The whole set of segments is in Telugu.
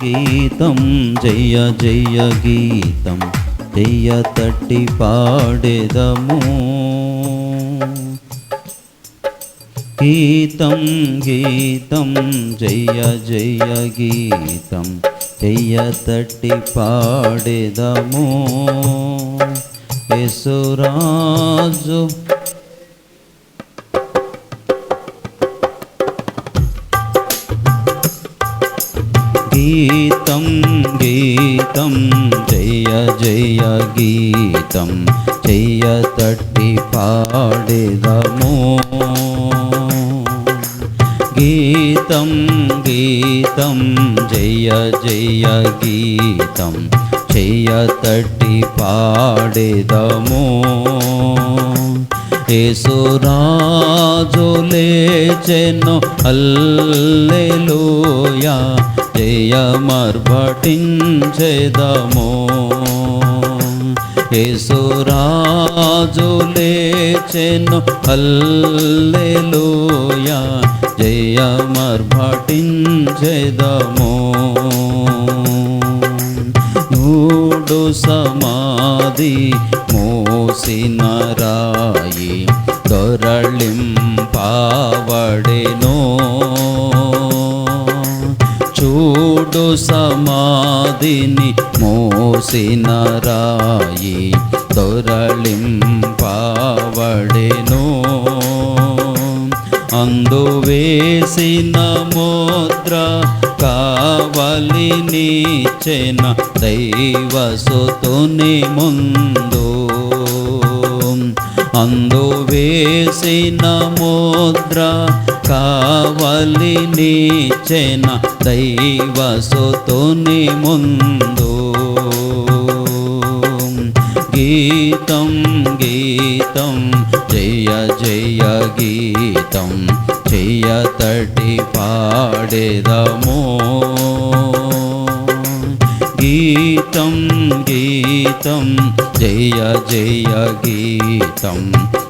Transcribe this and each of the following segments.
గీతం జయ జయ గీతం జయ తట్టి పాడెదము. గీతం గీతం జయ జయ గీతం జయ తట్టి పాడెదము. యేసురాజు గీతం గీతం జయ జయ గీతం జయ తట్టి పాడెదము. గీతం గీతం జయ జయ గీతం జయ తట్టి పాడెదము. యేసురాజు లేచెను హల్లెలూయా జయమర్భటించెదము. యేసురాజు లేచెను హల్లెలూయా జయమర్భటించెదము. నూడు సమాధి మోసిన రాయి దొరళింపబడెను. చూడు సమాధిని మోసిన రాయి దొరళింపబడెను. అందు వేసిన ముద్ర కావలినిచ్చెన దైవసుతుని ముందు. అందు వేసిన ముద్ర కావలినిచ్చెన దైవసుతుని ముందు. గీతం గీతం జయ జయ గీతం జయ తట్టి పాడెదము. గీతం గీతం జయ జయ గీతం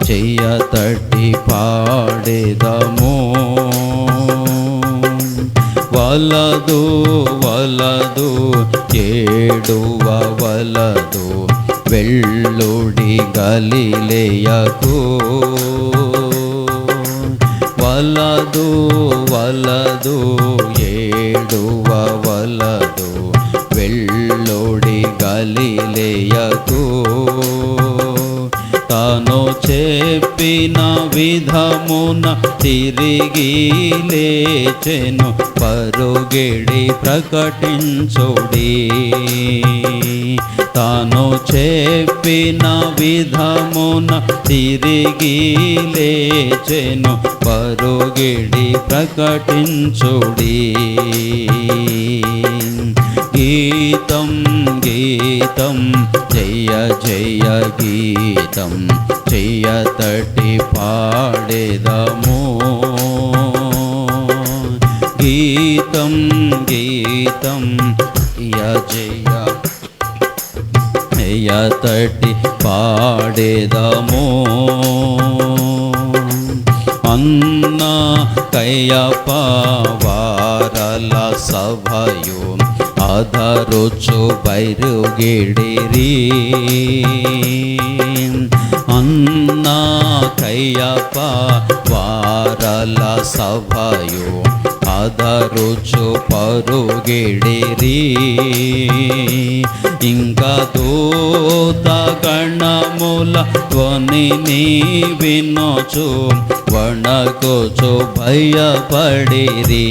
జయ తట్టి పాడెదము. వలదు వలదు ఏడువ వలదు వెళ్ళుడి గలిలయకు. వలదు వలదు ఏడువ వలదు వెళ్ళుడి గలిలయకు. తాను చెప్పిన విధమున తిరిగి లేచెను పరుగెడి ప్రకటించుడి. తాను చెప్పిన విధమున తిరిగి లేచెను పరుగెడి ప్రకటించుడి. గీతం గీతం జయ జయ గీతం జయ తట్టి పాడెదము. గీతం గీతం జయ జయ జయ తట్టి పాడెదము. అన్న కయ్యప్ప వారల సభయు అధరుచు బైరుగిడిరి. అన్న కయ్యప్ప వారల సభయు అధరుచు పరుగిడిరి. ఇంకా దూత గణముల ధ్వనిని వినొచు వణకుచు భయపడిరి.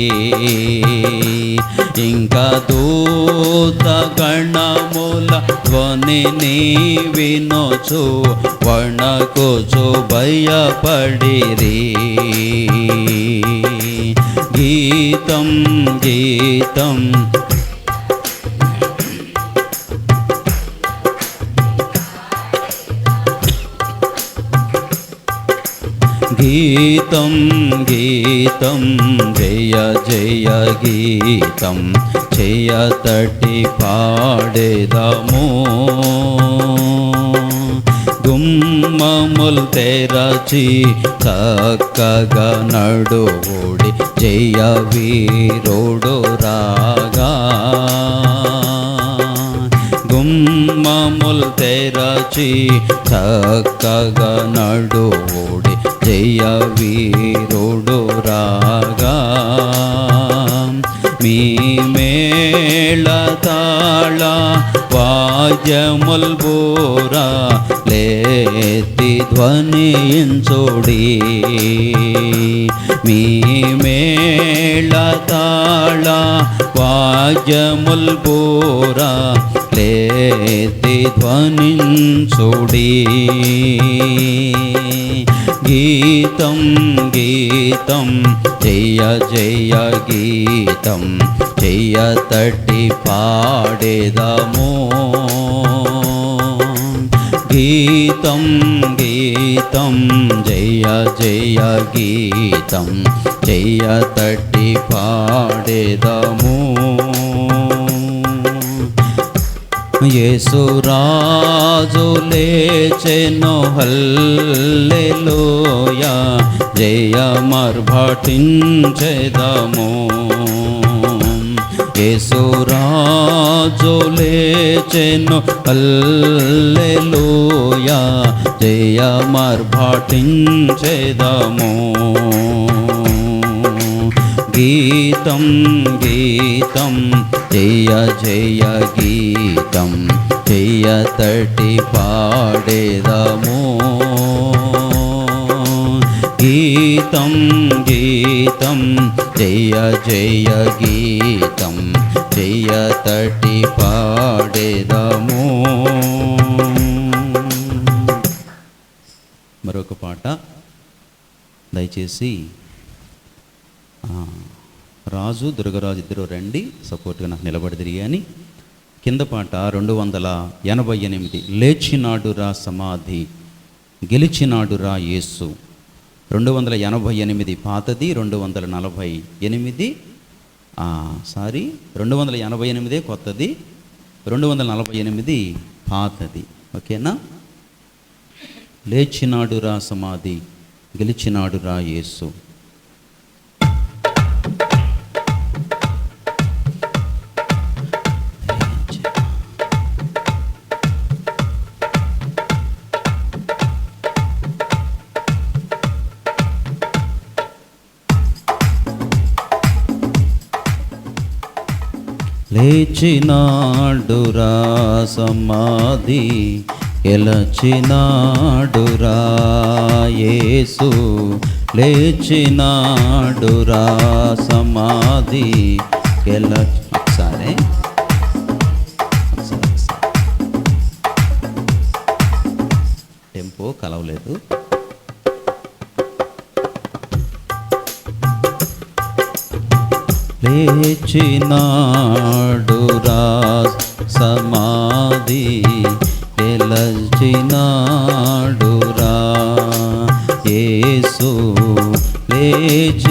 ఇంకా దూత గణముల ధ్వనిని వినొచు వణకుచు భయపడిరి. గీతం గీతం గీతం గీతం జయ జయ గీతం జయ తట్టి పాడెదము. గుమ్మముల్ తెరచి చక్కగా నడువుడి జయ వీరుడు రాగా. తెరచి చక్కగా నడువుడి జయ వీరుడు రాగా మీ మేళతాళ వాద్యముల్ బోరా లేతి ధ్వనించుడి మీ మేళతాళ వాద్యముల్ బోరా లేతి ధ్వనించుడి గీతం గీతం జయ జయ గీతం జయ తటి పాడేదము గీతం గీతం జయ జయ గీతం జయ తటి పాడేదము యేసురాజు లేచెను హల్లెలూయా జయమర్భటించెదము యేసురాజు లేచెను హల్లెలూయా జయమర్భటించెదము గీతం గీతం జయ జయ గీతం జయ తటి పాడేదము గీతం గీతం జయ జయ గీతం జయ తటి పాడేదము. మరొక పాట దయచేసి రాజు దుర్గరాజు ఇద్దరు రండి, సపోర్ట్గా నాకు నిలబడిదిరి అని. కింద పాట 288 లేచినాడురా సమాధి గెలిచినాడురా యేసు. 288 పాతది, 248 288 కొత్తది, 248 పాతది. ఓకేనా? లేచినాడురా సమాధి గెలిచినాడురా యేసు. లేచినాడురా సమాధి గెలచినాడురా యేసు. లేచినాడురా సమాధి ఒకసారి టెంపో కలవలేదు. లేచినాడురా సమాధి గెలచినాడురా యేసు. లేచినాడురా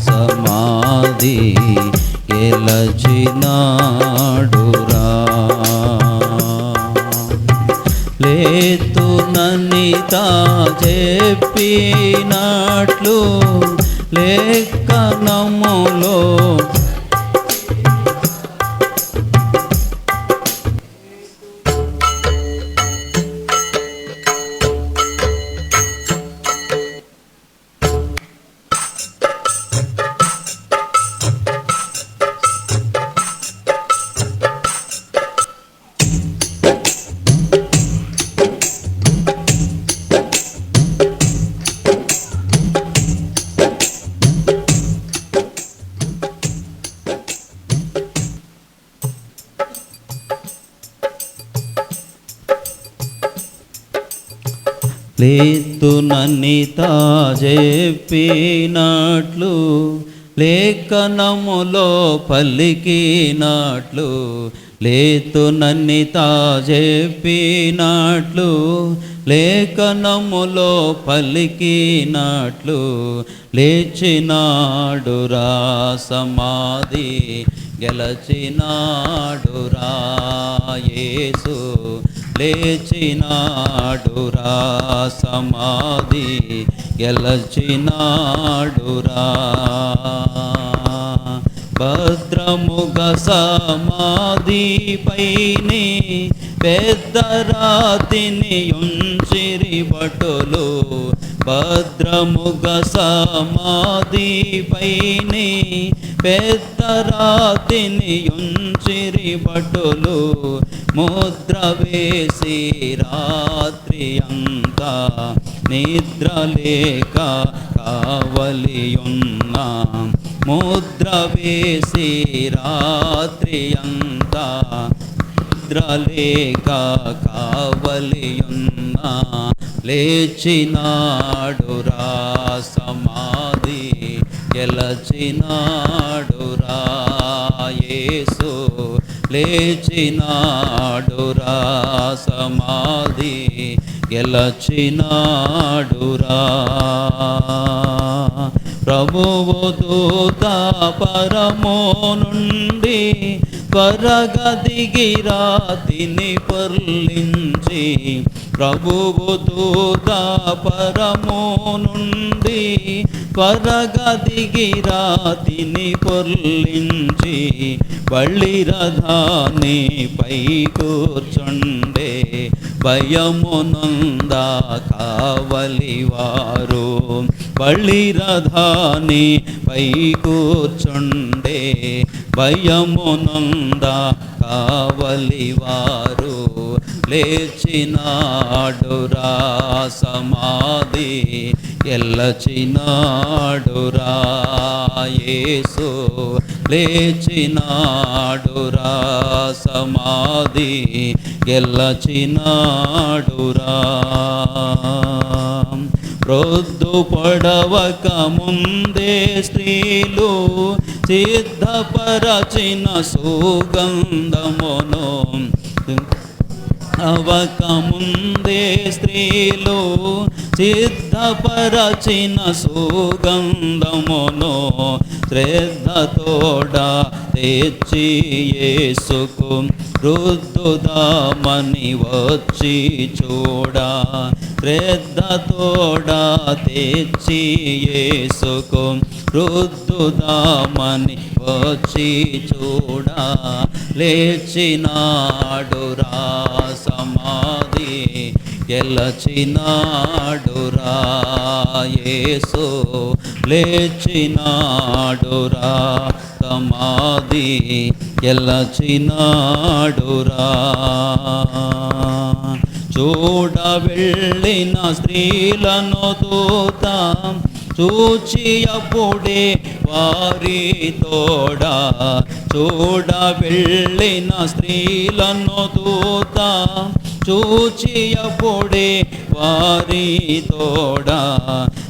సమాధి గెలచినాడురా. లేతుననితా చెప్పినట్లు లేఖనములో లేతుననితా చెప్పినట్లు లేఖనములో పలికినట్లు. లేతుననితా చెప్పినట్లు లేఖనములో పలికినట్లు. లేచినాడురా సమాధి గెలచినాడురా యేసు. లేచినాడురా సమాధి గెలచినాడురా. భద్రముగ సమాధిపైని పెద్ద రాతిని ఉంచిరి భటులు. భద్రముగ సమాధిపైని పెద్ద రాతిని ఉంచిరి భటులు. ముద్ర వేసి రాత్రి అంతా నిద్రలేక కావలియున్నా. ముద్ర వేసి రాత్రి అంతా నిద్రలేక కావలియున్నా. లేచినాడురా సమాధి గెలచినాడురా యేసు. లేచినాడురా సమాధి గెలచినాడురా. ప్రభువు దూత పరమో నుండి త్వరగా దిగి రాతిని పొర్లించి. ప్రభువు దూత పరమో నుండి త్వరగా దిగి రాతిని పొర్లించి. బలిరథాన్ని పై కూర్చుండే భయమునంద కావలివారు. బలిరథాన్ని పై కూర్చుండే భయమునంద కావలివారు. లేచినాడురా సమాధి గెలచినాడురా యేసు. లేచినాడురా సమాధి గెలచినాడురా. ప్రొద్దు పొడవక ముందే స్త్రీలు సిద్ధపరచిన సుగంధమును. అవక ముందే స్త్రీలు సిద్ధపరచిన సుగంధమును శ్రద్ధతోడ తెచ్చి యేసుకు రుద్దుదామని వచ్చి చూడా. శ్రద్ధతోడ తెచ్చి యేసుకు రుద్దుదామని వచ్చి చూడా. లేచినాడురా సమాధి గెలచినాడురా యేసు. లేచినాడురా సమాధి గెలచినాడురా. చూడ వెళ్ళిన స్త్రీలను దూత చూచి అప్పుడే వారి తోడా. చూడ వెళ్ళిన స్త్రీలను దూత చూచి అప్పుడే వారి తోడా.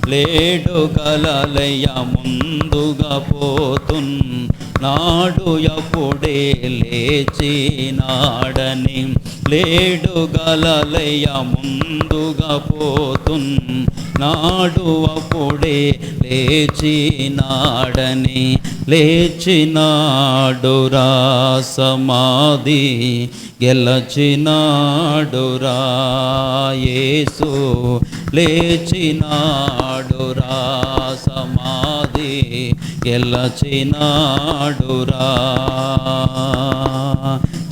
లేడు కలలయ ముందుగా పోతున్నాడు అప్పుడే లేచినాడని. లేడు గలలయ ముందుగా పోతున్నాడు అప్పుడే లేచినాడని. లేచినాడురా సమాధి గెలచినాడురా యేసు. లేచినాడురా సమాధి గెలచినాడురా.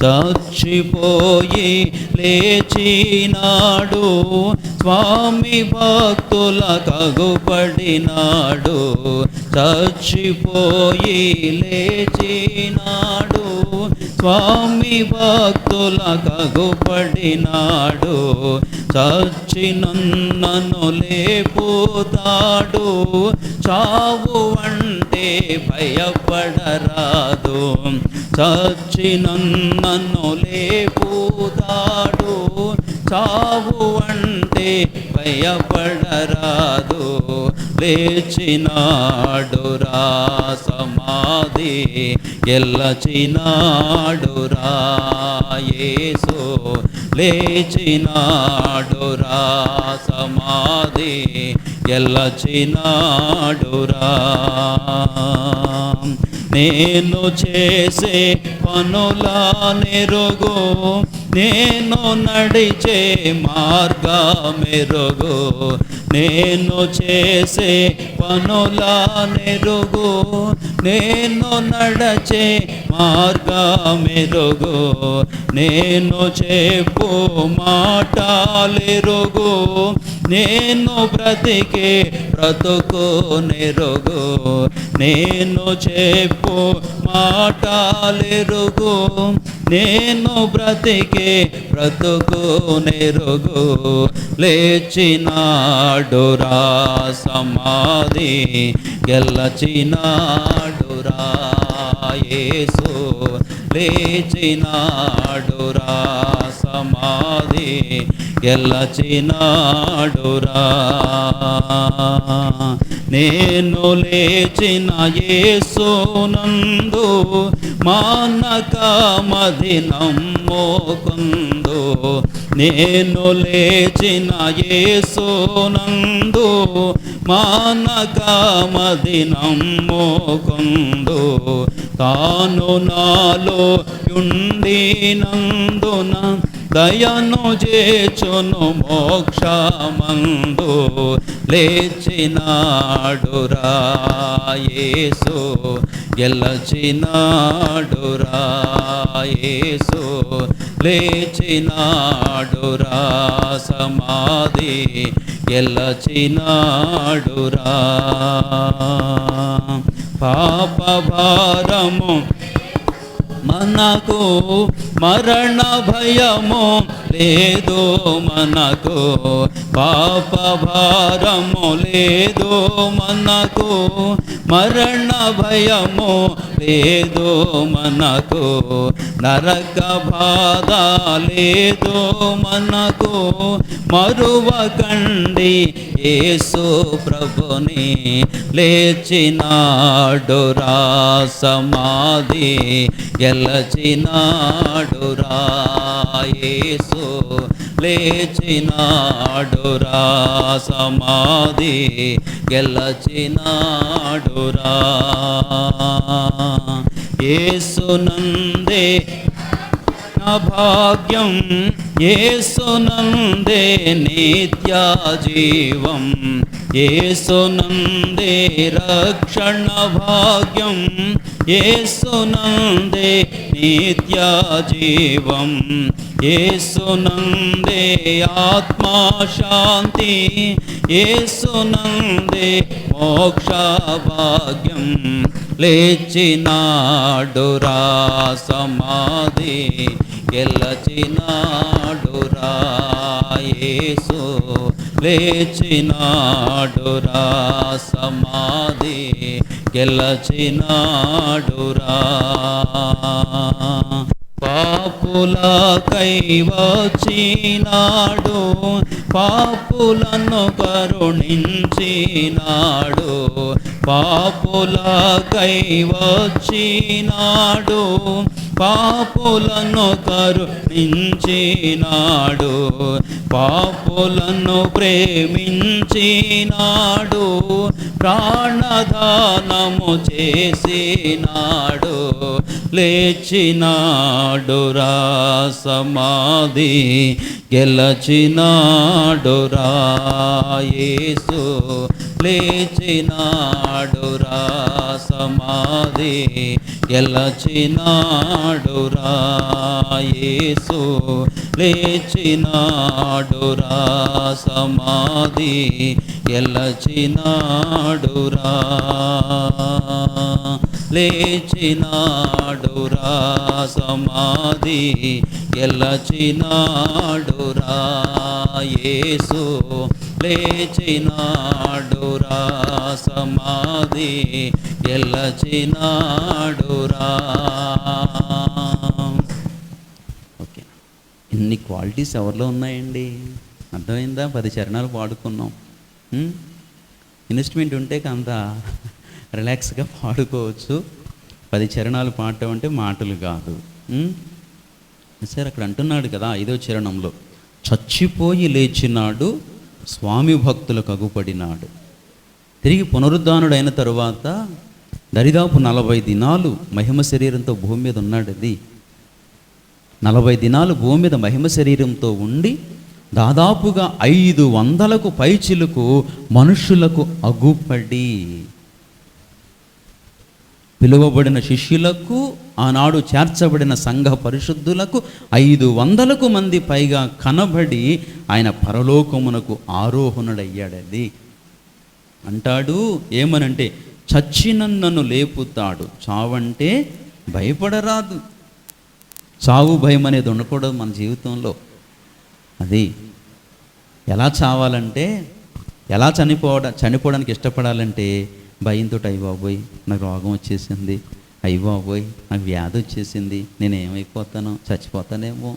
చచ్చిపోయి లేచినాడు స్వామి భక్తుల కగుపడినాడు. చచ్చిపోయి లేచినాడు స్వామి భక్తుల కగుపడినాడు. చచ్చినన్నను లేపుతాడు చావు అంటే భయపడరాదు. చచ్చినన్నను లేపుతాడు చావు అంటే భయపడరాదు. లేచినాడురా సమాధి గెలచినాడురా యేసు. లేచినాడురా సమాధి గెలచినాడురా. నేను చేసే పనుల నెరుగు నేను నడిచే మార్గమెరుగు, నేను చేసే పనుల నెరుగు, నేను నడచే మార్గమెరుగు, నేను చెప్పు మాటలెరుగు, నేను బ్రతికే బ్రతుకు నెరుగు, నేను చెప్పు మాటలెరుగు, నేను బ్రతికే బ్రతుకు నెరుగు. లేచినాడురా సమాధి గెలచినాడురా యేసు, లేచినాడురా సమాధి గెలచినాడురా. నేను లేచిన యేసునందు మానక మది నమ్మోకుందు, నేను లేచిన యేసునందు మానక మది నమ్మోకుందు, తాను నాలో యుండినందున దయను చేచును మోక్షమందు. లేచినాడురా యేసు గెలచినాడురా యేసు, లేచినాడురా సమాధి గెలచినాడురా. పాప భారము మనకు, మరణ భయము లేదు మనకు, పాప భారము లేదు మనకు, మరణ భయము లేదు మనకు, నరక బాధ లేదు మనకు, మరువకండి యేసు ప్రభుని. లేచినాడురా సమాధి గెలచినాడురా యేసు, లేచినాడురా సమాధి గెలచినాడురా. యేసునందే భాగ్యం, యేసునందే నిత్య జీవం, యేసునందే రక్షణ భాగ్యం, యేసునందే నిత్య జీవం, యేసునందే ఆత్మా శాంతి, యేసునందే మోక్ష భాగ్యం. లేచినాడురా సమాధి గెలచినాడురా యేసు, లేచినాడురా సమాధి గెలచినాడురా. పాపులకై వచ్చినాడు, పాపులను కరుణించినాడు, పాపులకై వచ్చినాడు, పాపులను కరుణించినాడు, పాపులను ప్రేమించినాడు, ప్రాణదానము చేసినాడు. లేచినాడురా సమాధి గెలచినాడురా యేసు, లేచినాడురా సమాధి గెలచినాడురా యేసు, లేచినాడురా సమాధి గెలచినాడురా. లేచినాడురా సమాధి గెలచినాడురా యేసు, లేచినాడురా సమాధి గెలచినాడురా. ఓకే, ఇన్ని క్వాలిటీస్ ఎవరిలో ఉన్నాయండి? అర్థమైందా? 10 చరణాలు పాడుకున్నాం. ఇన్స్ట్రుమెంట్ ఉంటే అంత రిలాక్స్గా పాడుకోవచ్చు. 10 చరణాలు పాడటం అంటే మాటలు కాదు. సార్ అక్కడ అంటున్నాడు కదా 5వ చరణంలో, చచ్చిపోయి లేచినాడు, స్వామి భక్తులకు అగుపడినాడు. తిరిగి పునరుద్ధానుడైన తరువాత దరిదాపు 40 దినాలు మహిమ శరీరంతో భూమి మీద ఉన్నాడు. అది 40 దినాలు భూమి మీద మహిమ శరీరంతో ఉండి దాదాపుగా 500కు పైచిలకు మనుషులకు అగుపడి, పిలువబడిన శిష్యులకు, ఆనాడు చేర్చబడిన సంఘ పరిశుద్ధులకు 500కు మంది పైగా కనబడి ఆయన పరలోకమునకు ఆరోహణుడయ్యాడది. అంటాడు ఏమనంటే, చచ్చిన నన్ను లేపుతాడు, చావంటే భయపడరాదు. చావు భయం అనేది ఉండకూడదు మన జీవితంలో. అది ఎలా చావాలంటే, ఎలా చనిపోవడానికి ఇష్టపడాలంటే భయంతో, అయ్య బాబోయ్ నాకు రోగం వచ్చేసింది, అయ్య బాబోయ్ నాకు వ్యాధి వచ్చేసింది, నేనేమైపోతాను, చచ్చిపోతానేమో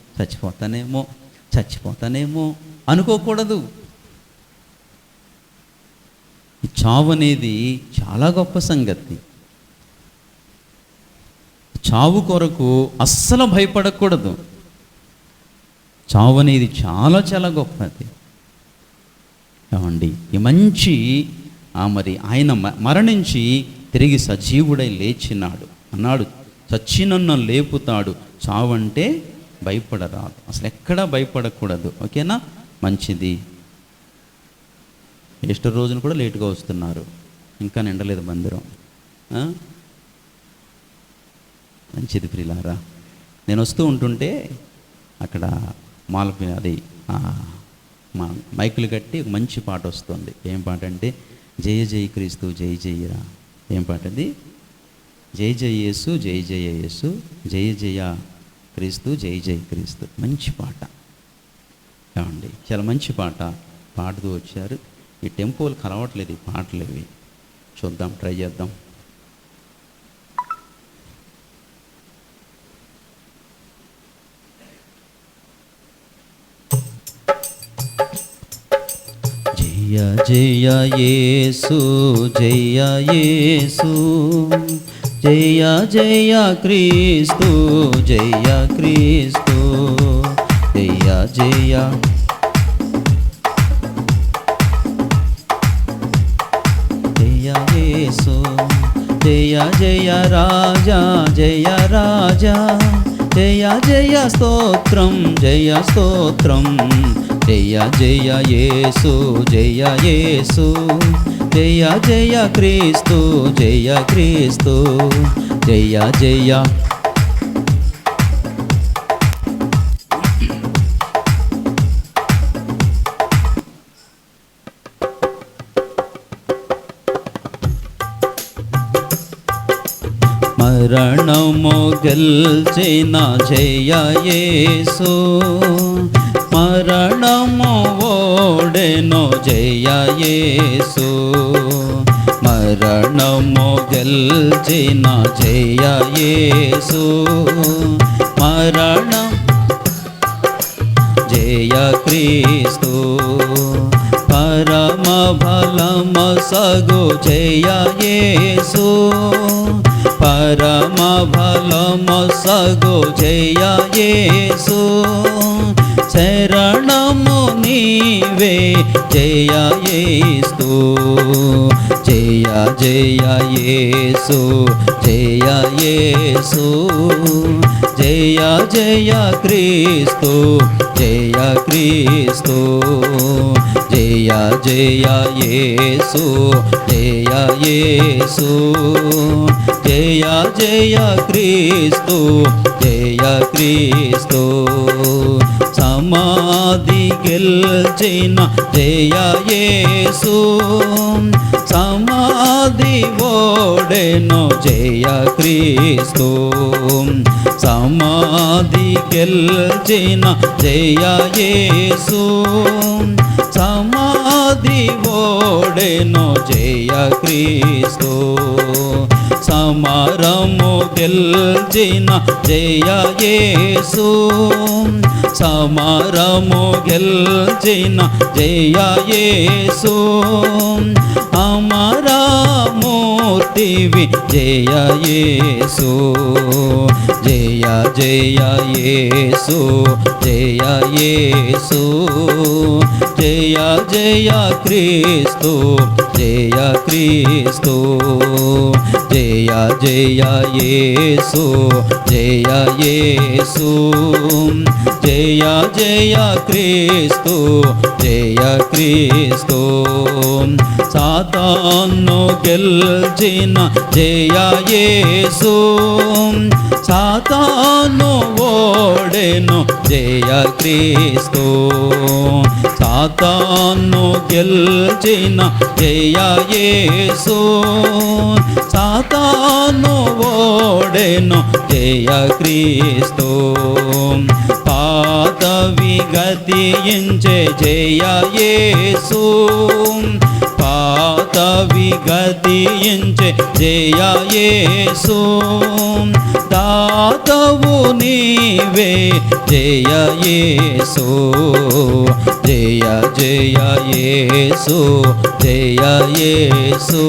అనుకోకూడదు. ఈ చావు అనేది చాలా గొప్ప సంగతి. చావు కొరకు అస్సలు భయపడకూడదు. చావు అనేది చాలా చాలా గొప్పది. ఏమండి, ఈ మంచి మరి ఆయన మరణించి తిరిగి సజీవుడై లేచినాడు. అన్నాడు, చచ్చినన్ను లేపుతాడు, చావంటే భయపడరాదు. అసలు ఎక్కడా భయపడకూడదు. ఓకేనా? మంచిది. ఈస్టర్ రోజున కూడా లేటుగా వస్తున్నారు, ఇంకా నిండలేదు మందిరం. మంచిది ప్రియులారా. నేను వస్తూ ఉంటుంటే అక్కడ అది మైకులు కట్టి ఒక మంచి పాట వస్తుంది. ఏం పాట అంటే, జయ జయ క్రీస్తు జయ జయరా. ఏం పాట అది? జయ జయ యేసు జయ జయ యేసు, జయ జయ క్రీస్తు జయ జయ క్రీస్తు. మంచి పాట ఏమండి, చాలా మంచి పాట పాడుతూ వచ్చారు. ఈ టెంపోలు కలవట్లేదు ఈ పాటలు ఇవి. చూద్దాం, ట్రై చేద్దాం. జయ జయ యేసు జయ యేసు, జయ జయ క్రీస్తు జయ క్రీస్తు, జయ జయ జయ యేసు, జయ జయ రాజా జయ రాజా, జయ జయ స్తోత్రం జయ స్తోత్రం, జయ జయ యేసు జయ యేసు, జయ జయ క్రీస్తు జయ క్రీస్తు, జయ జయ మరణము గెల్చిన జయ యేసు, మరణము ఓడెను జయ యేసు, మరణము గెల్చిన జయ యేసు, మరణం జయ క్రీస్తు, పరమ ఫలమ సగు జయ యేసు, పరమ ఫలమ సగు జయ యేసు, శరణము నీవే జయ యేసు, జయ జయ యేసు జయ యేసు, జయ జయ క్రీస్తు జయ క్రీస్తు, జయ జయ యేసు జయ యేసు, జయ జయ క్రీస్తు జయ క్రీస్తు, సమాధి గెల్చిన జయ యేసు, సమాధి ఓడెను జయ క్రీస్తు, సమాధి గెల్చిన జయ యేసు, సమాధి ఓడెను జయ క్రీస్తు, సమరము గెల్చిన జయ యేసు, సమరము గెల్చిన జయ యేసు, అమరము మూర్తివి జయ యేసు జయ జయ యేసు జయ యేసు జయ జయ క్రీస్తు జయ క్రీస్తు జయ జయ యేసు జయ యేసు జయ జయ క్రీస్తు జయ క్రీస్తు సాతాను గెల్చిన జయ యేసు సాతాను ఓడెను జయ క్రీస్తు సాతాను గెల్చిన జయ యేసు సాతాను ఓడెను జయ క్రీస్తు పాదవి గతించే జయ యేసు పాదవి గతించే జయ యేసు దాతవు నీవే జయ యేసు జయ జయ యేసు జయ యేసు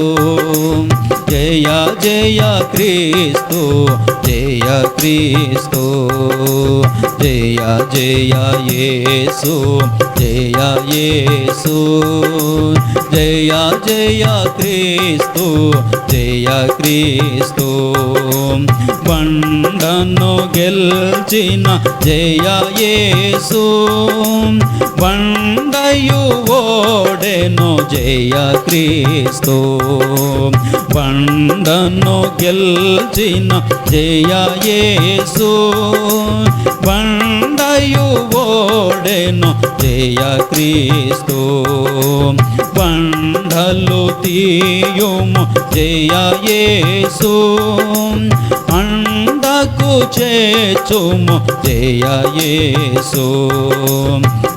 జయ జయ క్రీస్తు జయ క్రీస్తు జయ జయ యేసు జయ యేసు జయ జయ క్రీస్తు జయ క్రీస్తు బండను గెల్చిన జయ యేసు బండయు ఓడెను జయ క్రీస్తు బండను గెల్చిన జయ యేసు బండయు ఓడెను జయ క్రీస్తు బండలు తీయుము జయ యేసు అండకు చేచుము జయ యేసు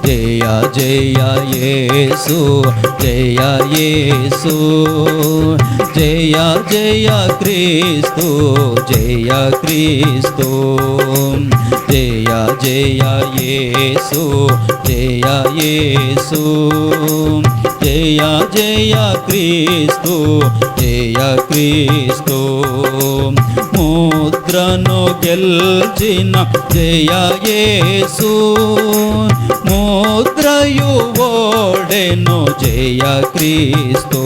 జయ జయ యేసు జయ యేసు జయ జయ క్రీస్తు జయ క్రీస్తు జయ జయ యేసు జయ యేసు జయ జయ క్రీస్తు జయ క్రీస్తు ముద్రను గెల్చిన జయ యేసు ముద్రయు ఓడెను జయ క్రీస్తు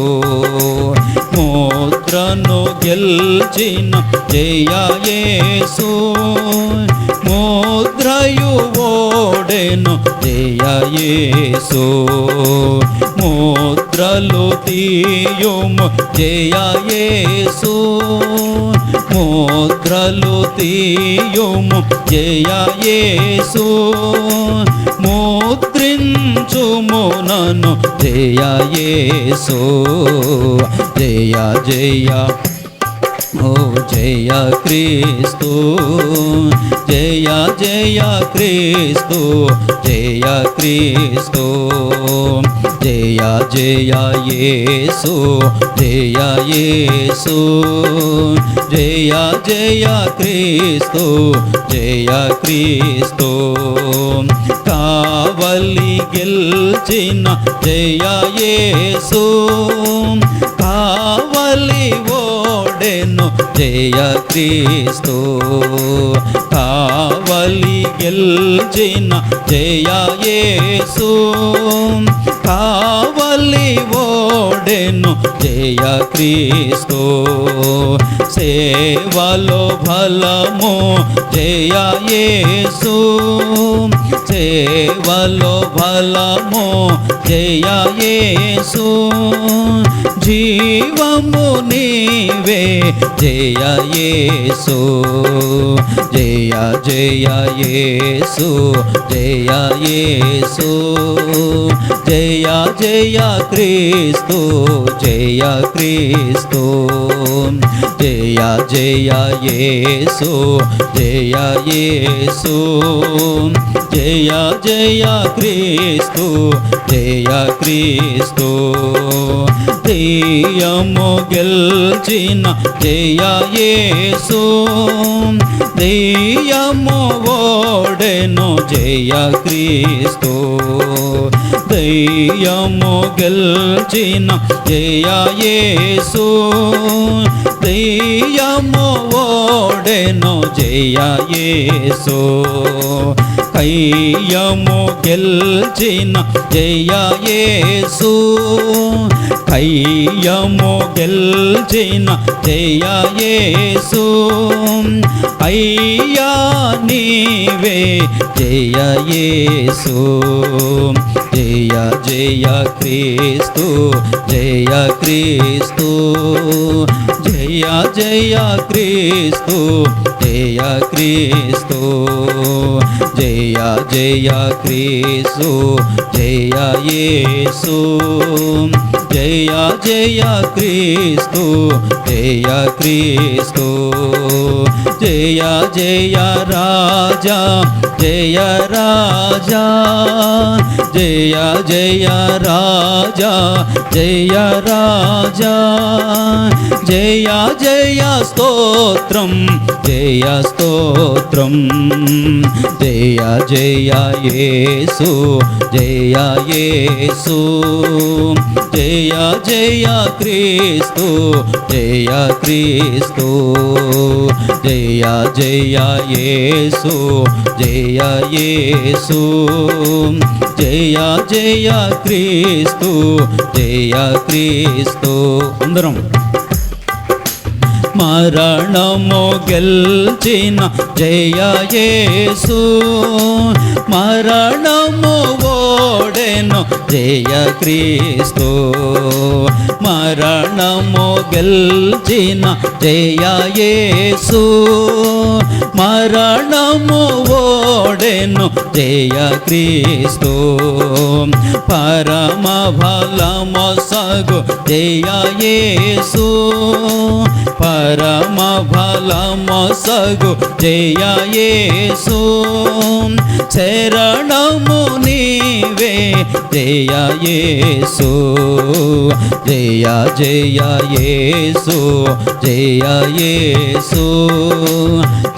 ముద్రను గెల్చిన జయ యేసు ముద్రయు ఓడెను జయ యేసు ముద్రలు తీయుము జయ యేసు ముద్రలు తీయుము జయ యేసు ముద్రించుము నన్ను జయ యేసు జయ జయ ఓ జయ క్రీస్తు జయ జయ క్రీస్తు జయ క్రీస్తు జయ జయ యేసు జయ యేసు జయ జయ క్రీస్తు జయ క్రీస్తు కావలి గెల్చిన జయ యేసు కావలి ఓడెను జయ క్రీస్తు కావలి గెల్చిన జయ యేసు కావలి ఓడెను జయ క్రీస్తు సేవలో బలము జయ యేసు సేవలో బలము జయ యేసు జీవము నీవే జయ యేసు జయ జయ యేసు జయ యేసు జయ జయ క్రీస్తు జయ క్రీస్తు జయ జయ యేసు జయ యేసు జయ జయ క్రీస్తు జయ క్రీస్తు దెయ్యము గెల్చిన జయ యేసు దెయ్యము ఓడెను జయ క్రీస్తు దయ్యము గెల్చిన జయ యేసు, దయ్యము ఓడెను జయ యేసు, కయ్యము గెల్చిన జయ యేసు, కయ్యము గెల్చిన జయ యేసు, అయ్యా నీవే జయ యేసు, జయ జయ క్రీస్తు, జయ క్రీస్తు, జయ జయ క్రీస్తు, జయ క్రీస్తు, జయ జయ క్రీస్తు, జయ యేసు, జయ జయ క్రీస్తు, జయ క్రీస్తు, జయ జయ రాజా, జయ రాజా, జయ జయ రాజా, జయ రాజా, జయ జయ స్తోత్రం, జయ స్తోత్రం, జయ జయ యేసు, జయ యేసు, జయ జయ క్రీస్తు, జయ క్రీస్తు, జయ జయ యేసు, జయ యేసు, జయ జయ క్రీస్తు, జయ క్రీస్తు. అందరం మరణము గెల్చిన జయ యేసు, మరణము ఓడెను జయ క్రీస్తు, మరణము గెల్చిన జయ యేసు, మరణము ఓడెను జయ క్రీస్తు, పరమ ఫలము సగు జయ యేసు, పరమ ఫలము సగు జయ యేసు, శరణము నీవే జయ యేసు, జయ జయ యేసు, జయ యేసు,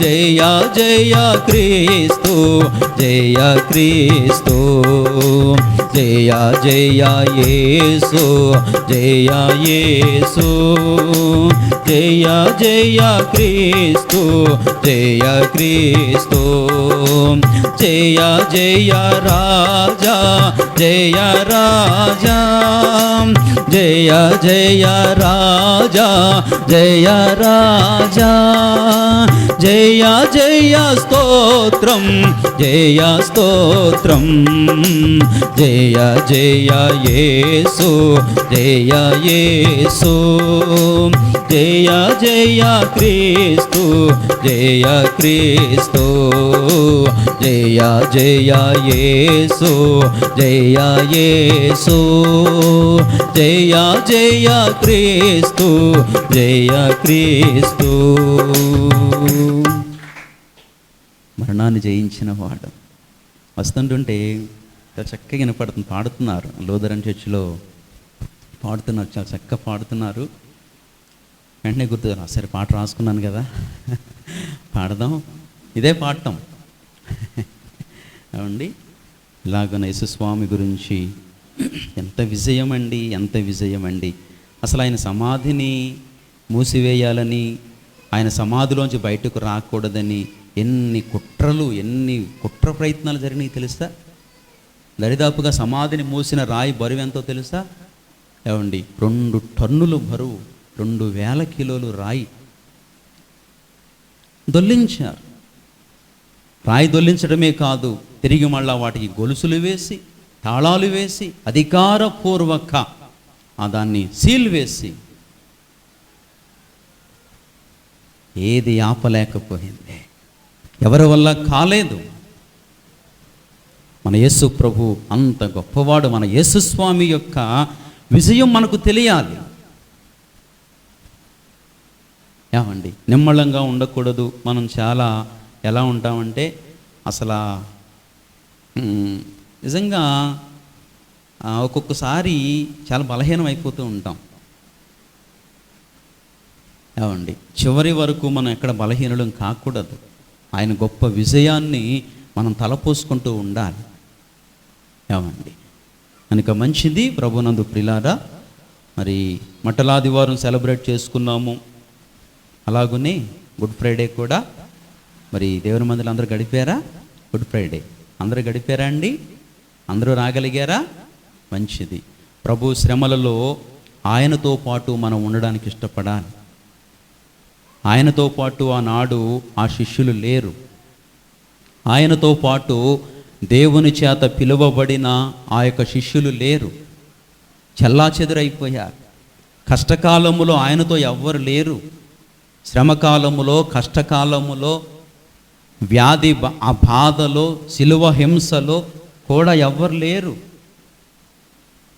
జయ జయ క్రీస్తు, జయ క్రీస్తు, జయ జయ యేసు, జయ యేసు, జయ జయ క్రీస్తు, జయ క్రీస్తు, జయ జయ రాజా, జయ రాజా, జయ జయ రాజా, జయ రాజా, జయ జయ స్తోత్రం, జయ స్తోత్రం, జయ జయ యేసు, జయ యేసు, జయ జయ క్రీస్తు, జయ క్రీస్తు, జయ జయ యేసు, జయ యేసు, జయ జయ క్రీస్తు, జయ క్రీస్తు. మరణాన్ని జయించిన వాడు వస్తుంటుంటే చక్కగా వినపడుతుంది, పాడుతున్నారు. లూథరన్ చర్చిలో పాడుతున్నారు, చాలా చక్కగా పాడుతున్నారు. వెంటనే గుర్తు, సరే పాట రాసుకున్నాను కదా పాడదాం, ఇదే పాడటం ఏమండి. ఇలాగన యేసుస్వామి గురించి ఎంత విజయం అండి, ఎంత విజయం అండి. అసలు ఆయన సమాధిని మూసివేయాలని, ఆయన సమాధిలోంచి బయటకు రాకూడదని ఎన్ని కుట్ర ప్రయత్నాలు జరిగినాయి తెలుసా. దరిదాపుగా సమాధిని మూసిన రాయి బరువు ఎంతో తెలుసా ఏమండి, 2 టన్నులు బరువు, 2000 కిలోలు రాయి దొల్లించారు. రాయి దొల్లించడమే కాదు, తిరిగి మళ్ళా వాటికి గొలుసులు వేసి, తాళాలు వేసి, అధికారపూర్వక దాన్ని సీల్ వేసి, ఏది ఆపలేకపోయింది, ఎవరి వల్ల కాలేదు. మన యేసు ప్రభు అంత గొప్పవాడు. మన యేసుస్వామి యొక్క విజయం మనకు తెలియాలి. ఏమండి, నిమ్మళంగా ఉండకూడదు. మనం చాలా ఎలా ఉంటామంటే అసలు నిజంగా ఒక్కొక్కసారి చాలా బలహీనం అయిపోతూ ఉంటాం. ఏమండి, చివరి వరకు మనం ఎక్కడ బలహీనులం కాకూడదు. ఆయన గొప్ప విజయాన్ని మనం తలపోసుకుంటూ ఉండాలి. ఏమండి, కనుక మంచిది ప్రభునందు ప్రియులారా. మరి మట్టలాదివారం సెలబ్రేట్ చేసుకున్నాము. అలాగనే గుడ్ ఫ్రైడే కూడా మరి దేవుని మందిలో అందరూ గడిపారా? గుడ్ ఫ్రైడే అందరూ గడిపారా అండి? అందరూ రాగలిగారా? మంచిది. ప్రభు శ్రమలలో ఆయనతో పాటు మనం ఉండడానికి ఇష్టపడాలి. ఆయనతో పాటు ఆనాడు ఆ శిష్యులు లేరు. ఆయనతో పాటు దేవుని చేత పిలువబడిన ఆ యొక్క శిష్యులు లేరు, చెల్లాచెదురైపోయారు. కష్టకాలములో ఆయనతో ఎవ్వరు లేరు. శ్రమకాలములో, కష్టకాలములో, వ్యాధి ఆ బాధలో, శిలువ హింసలో కూడా ఎవ్వరు లేరు.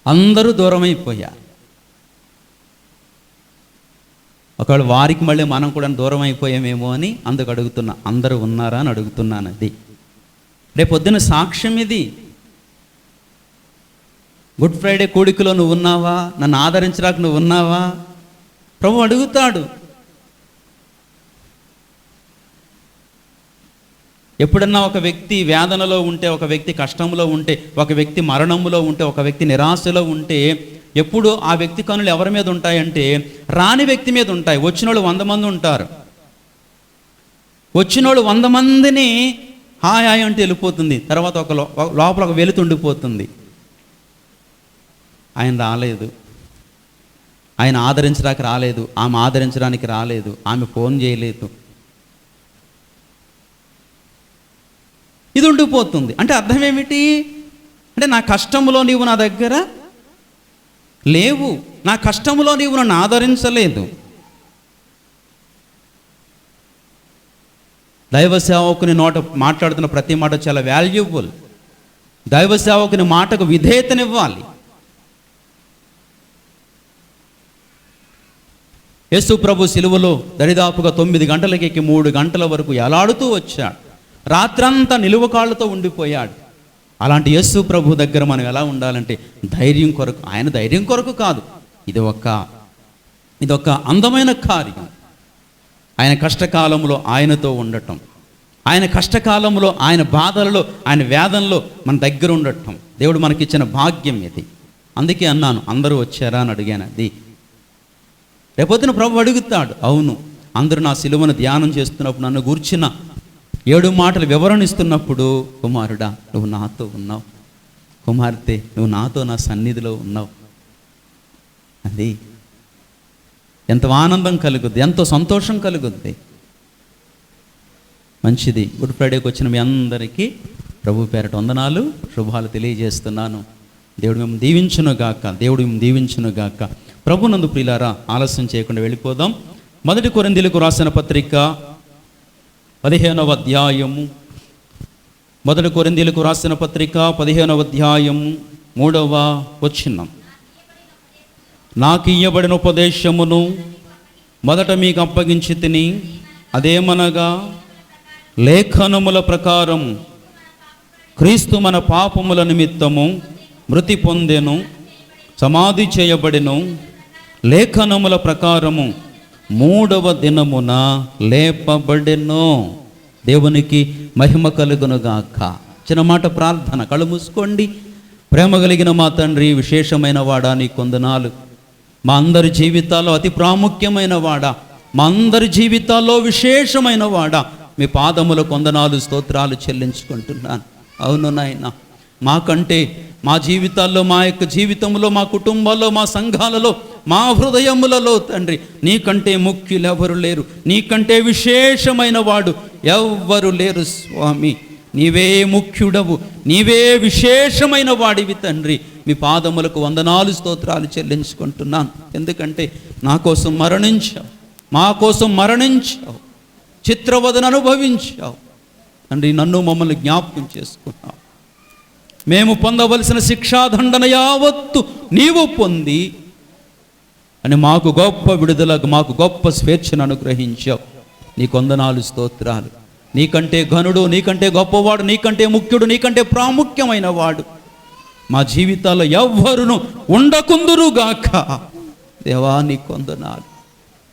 అందరూ దూరమైపోయారు. ఒకవేళ వారికి మళ్ళీ మనం కూడా దూరం అయిపోయామేమో అని అందుకు అడుగుతున్నా. అందరూ ఉన్నారా అని అడుగుతున్నాను. అది రేపొద్దున సాక్ష్యం ఇది. గుడ్ ఫ్రైడే కూడికలో నువ్వు ఉన్నావా? నన్ను ఆదరించడానికి నువ్వు ఉన్నావా? ప్రభు అడుగుతాడు. ఎప్పుడన్నా ఒక వ్యక్తి వేదనలో ఉంటే, ఒక వ్యక్తి కష్టంలో ఉంటే, ఒక వ్యక్తి మరణంలో ఉంటే, ఒక వ్యక్తి నిరాశలో ఉంటే ఎప్పుడు ఆ వ్యక్తి కనులు ఎవరి మీద ఉంటాయంటే రాని వ్యక్తి మీద ఉంటాయి. వచ్చిన వాళ్ళు 100 మంది ఉంటారు. వచ్చిన వాళ్ళు 100 మందిని హాయ్ హాయ్ అంటే వెళ్ళిపోతుంది. తర్వాత లోపల ఒక వెలుతు ఉండిపోతుంది. ఆయన రాలేదు, ఆయన ఆదరించడానికి రాలేదు, ఆమె ఆదరించడానికి రాలేదు, ఆమె ఫోన్ చేయలేదు. ఇది ఉండిపోతుంది. అంటే అర్థం ఏమిటి అంటే నా కష్టంలో నీవు నా దగ్గర లేవు, నా కష్టంలో నీవు నన్ను ఆదరించలేదు. దైవ సేవకుని నోట మాట్లాడుతున్న ప్రతి మాట చాలా వాల్యుబుల్. దైవ సేవకుని మాటకు విధేయతనివ్వాలి. యేసు ప్రభు సిలువలో దరిదాపుగా 9 గంటలకి ఎక్కి 3 గంటల వరకు ఎలాడుతూ వచ్చాడు. రాత్రంతా నిలువ కాళ్ళతో ఉండిపోయాడు. అలాంటి యేసు ప్రభు దగ్గర మనం ఎలా ఉండాలంటే ధైర్యం కొరకు, ఆయన ధైర్యం కొరకు కాదు, ఇది ఒక అందమైన కార్యం. ఆయన కష్టకాలంలో ఆయనతో ఉండటం, ఆయన కష్టకాలంలో ఆయన బాధలలో, ఆయన వేదనలో మన దగ్గర ఉండటం దేవుడు మనకిచ్చిన భాగ్యం ఇది. అందుకే అన్నాను అందరూ వచ్చారా అని అడిగాను. అది రేపొద్దున ప్రభు అడుగుతాడు. అవును, అందరూ నా సిలువను ధ్యానం చేస్తున్నప్పుడు, నన్ను గూర్చిన 7 మాటలు వివరణ ఇస్తున్నప్పుడు, కుమారుడా నువ్వు నాతో ఉన్నావు, కుమార్తె నువ్వు నాతో నా సన్నిధిలో ఉన్నావు. అది ఎంత ఆనందం కలుగుద్ది, ఎంతో సంతోషం కలుగుద్ది. మంచిది. గుడ్ ఫ్రైడేకి వచ్చిన మీ అందరికీ ప్రభు పేరట వందనాలు, శుభాలు తెలియజేస్తున్నాను. దేవుడు మేము దీవించునుగాక, దేవుడు మేము దీవించునుగాక. ప్రభునందు ప్రియులారా, ఆలస్యం చేయకుండా వెళ్ళిపోదాం. 1 కొరింథీయులకు రాసిన పత్రిక 15వ అధ్యాయము, 1 కొరింథీయులకు రాసిన పత్రిక 15వ అధ్యాయము 3వ వచనం. నాకు ఇయ్యబడిన ఉపదేశమును మొదట మీకు అప్పగించి తిని, అదేమనగా లేఖనముల ప్రకారం క్రీస్తు మన పాపముల నిమిత్తము మృతి పొందెను, సమాధి చేయబడెను, లేఖనముల ప్రకారము 3వ దినమున లేపబడెను. దేవునికి మహిమ కలుగునుగాక. చిన్న మాట ప్రార్థన, కళ్ళు మూసుకోండి. ప్రేమ కలిగిన మా తండ్రి, విశేషమైన వాడా నీ కొందనాలు. మా అందరి జీవితాల్లో అతి ప్రాముఖ్యమైన వాడా, మా అందరి జీవితాల్లో విశేషమైన వాడా, మీ పాదముల కొందనాలు, స్తోత్రాలు చెల్లించుకుంటున్నాను. అవును నాయన, మాకంటే మా జీవితాల్లో, మా యొక్క జీవితంలో, మా కుటుంబాల్లో, మా సంఘాలలో, మా హృదయములలో తండ్రి నీకంటే ముఖ్యులెవరు లేరు, నీకంటే విశేషమైన వాడు ఎవ్వరు లేరు స్వామి. నీవే ముఖ్యుడవు, నీవే విశేషమైన వాడివి తండ్రి. మీ పాదములకు వందనాలు, స్తోత్రాలు చెల్లించుకుంటున్నాను. ఎందుకంటే నా కోసం మరణించావు, మా కోసం మరణించావు, చిత్రవదను అనుభవించావు తండ్రి. నన్ను మమ్మల్ని జ్ఞాపకం చేసుకున్నావు. మేము పొందవలసిన శిక్షాదండన యావత్తు నీవు పొంది అని మాకు గొప్ప విడుదలకు, మాకు గొప్ప స్వేచ్ఛను అనుగ్రహించావు. నీకు వందనాలు, స్తోత్రాలు. నీకంటే ఘనుడు, నీకంటే గొప్పవాడు, నీకంటే ముఖ్యుడు, నీకంటే ప్రాముఖ్యమైన వాడు మా జీవితాల్లో ఎవ్వరును ఉండకుందురుగాక. దేవా నీకు వందనాలు.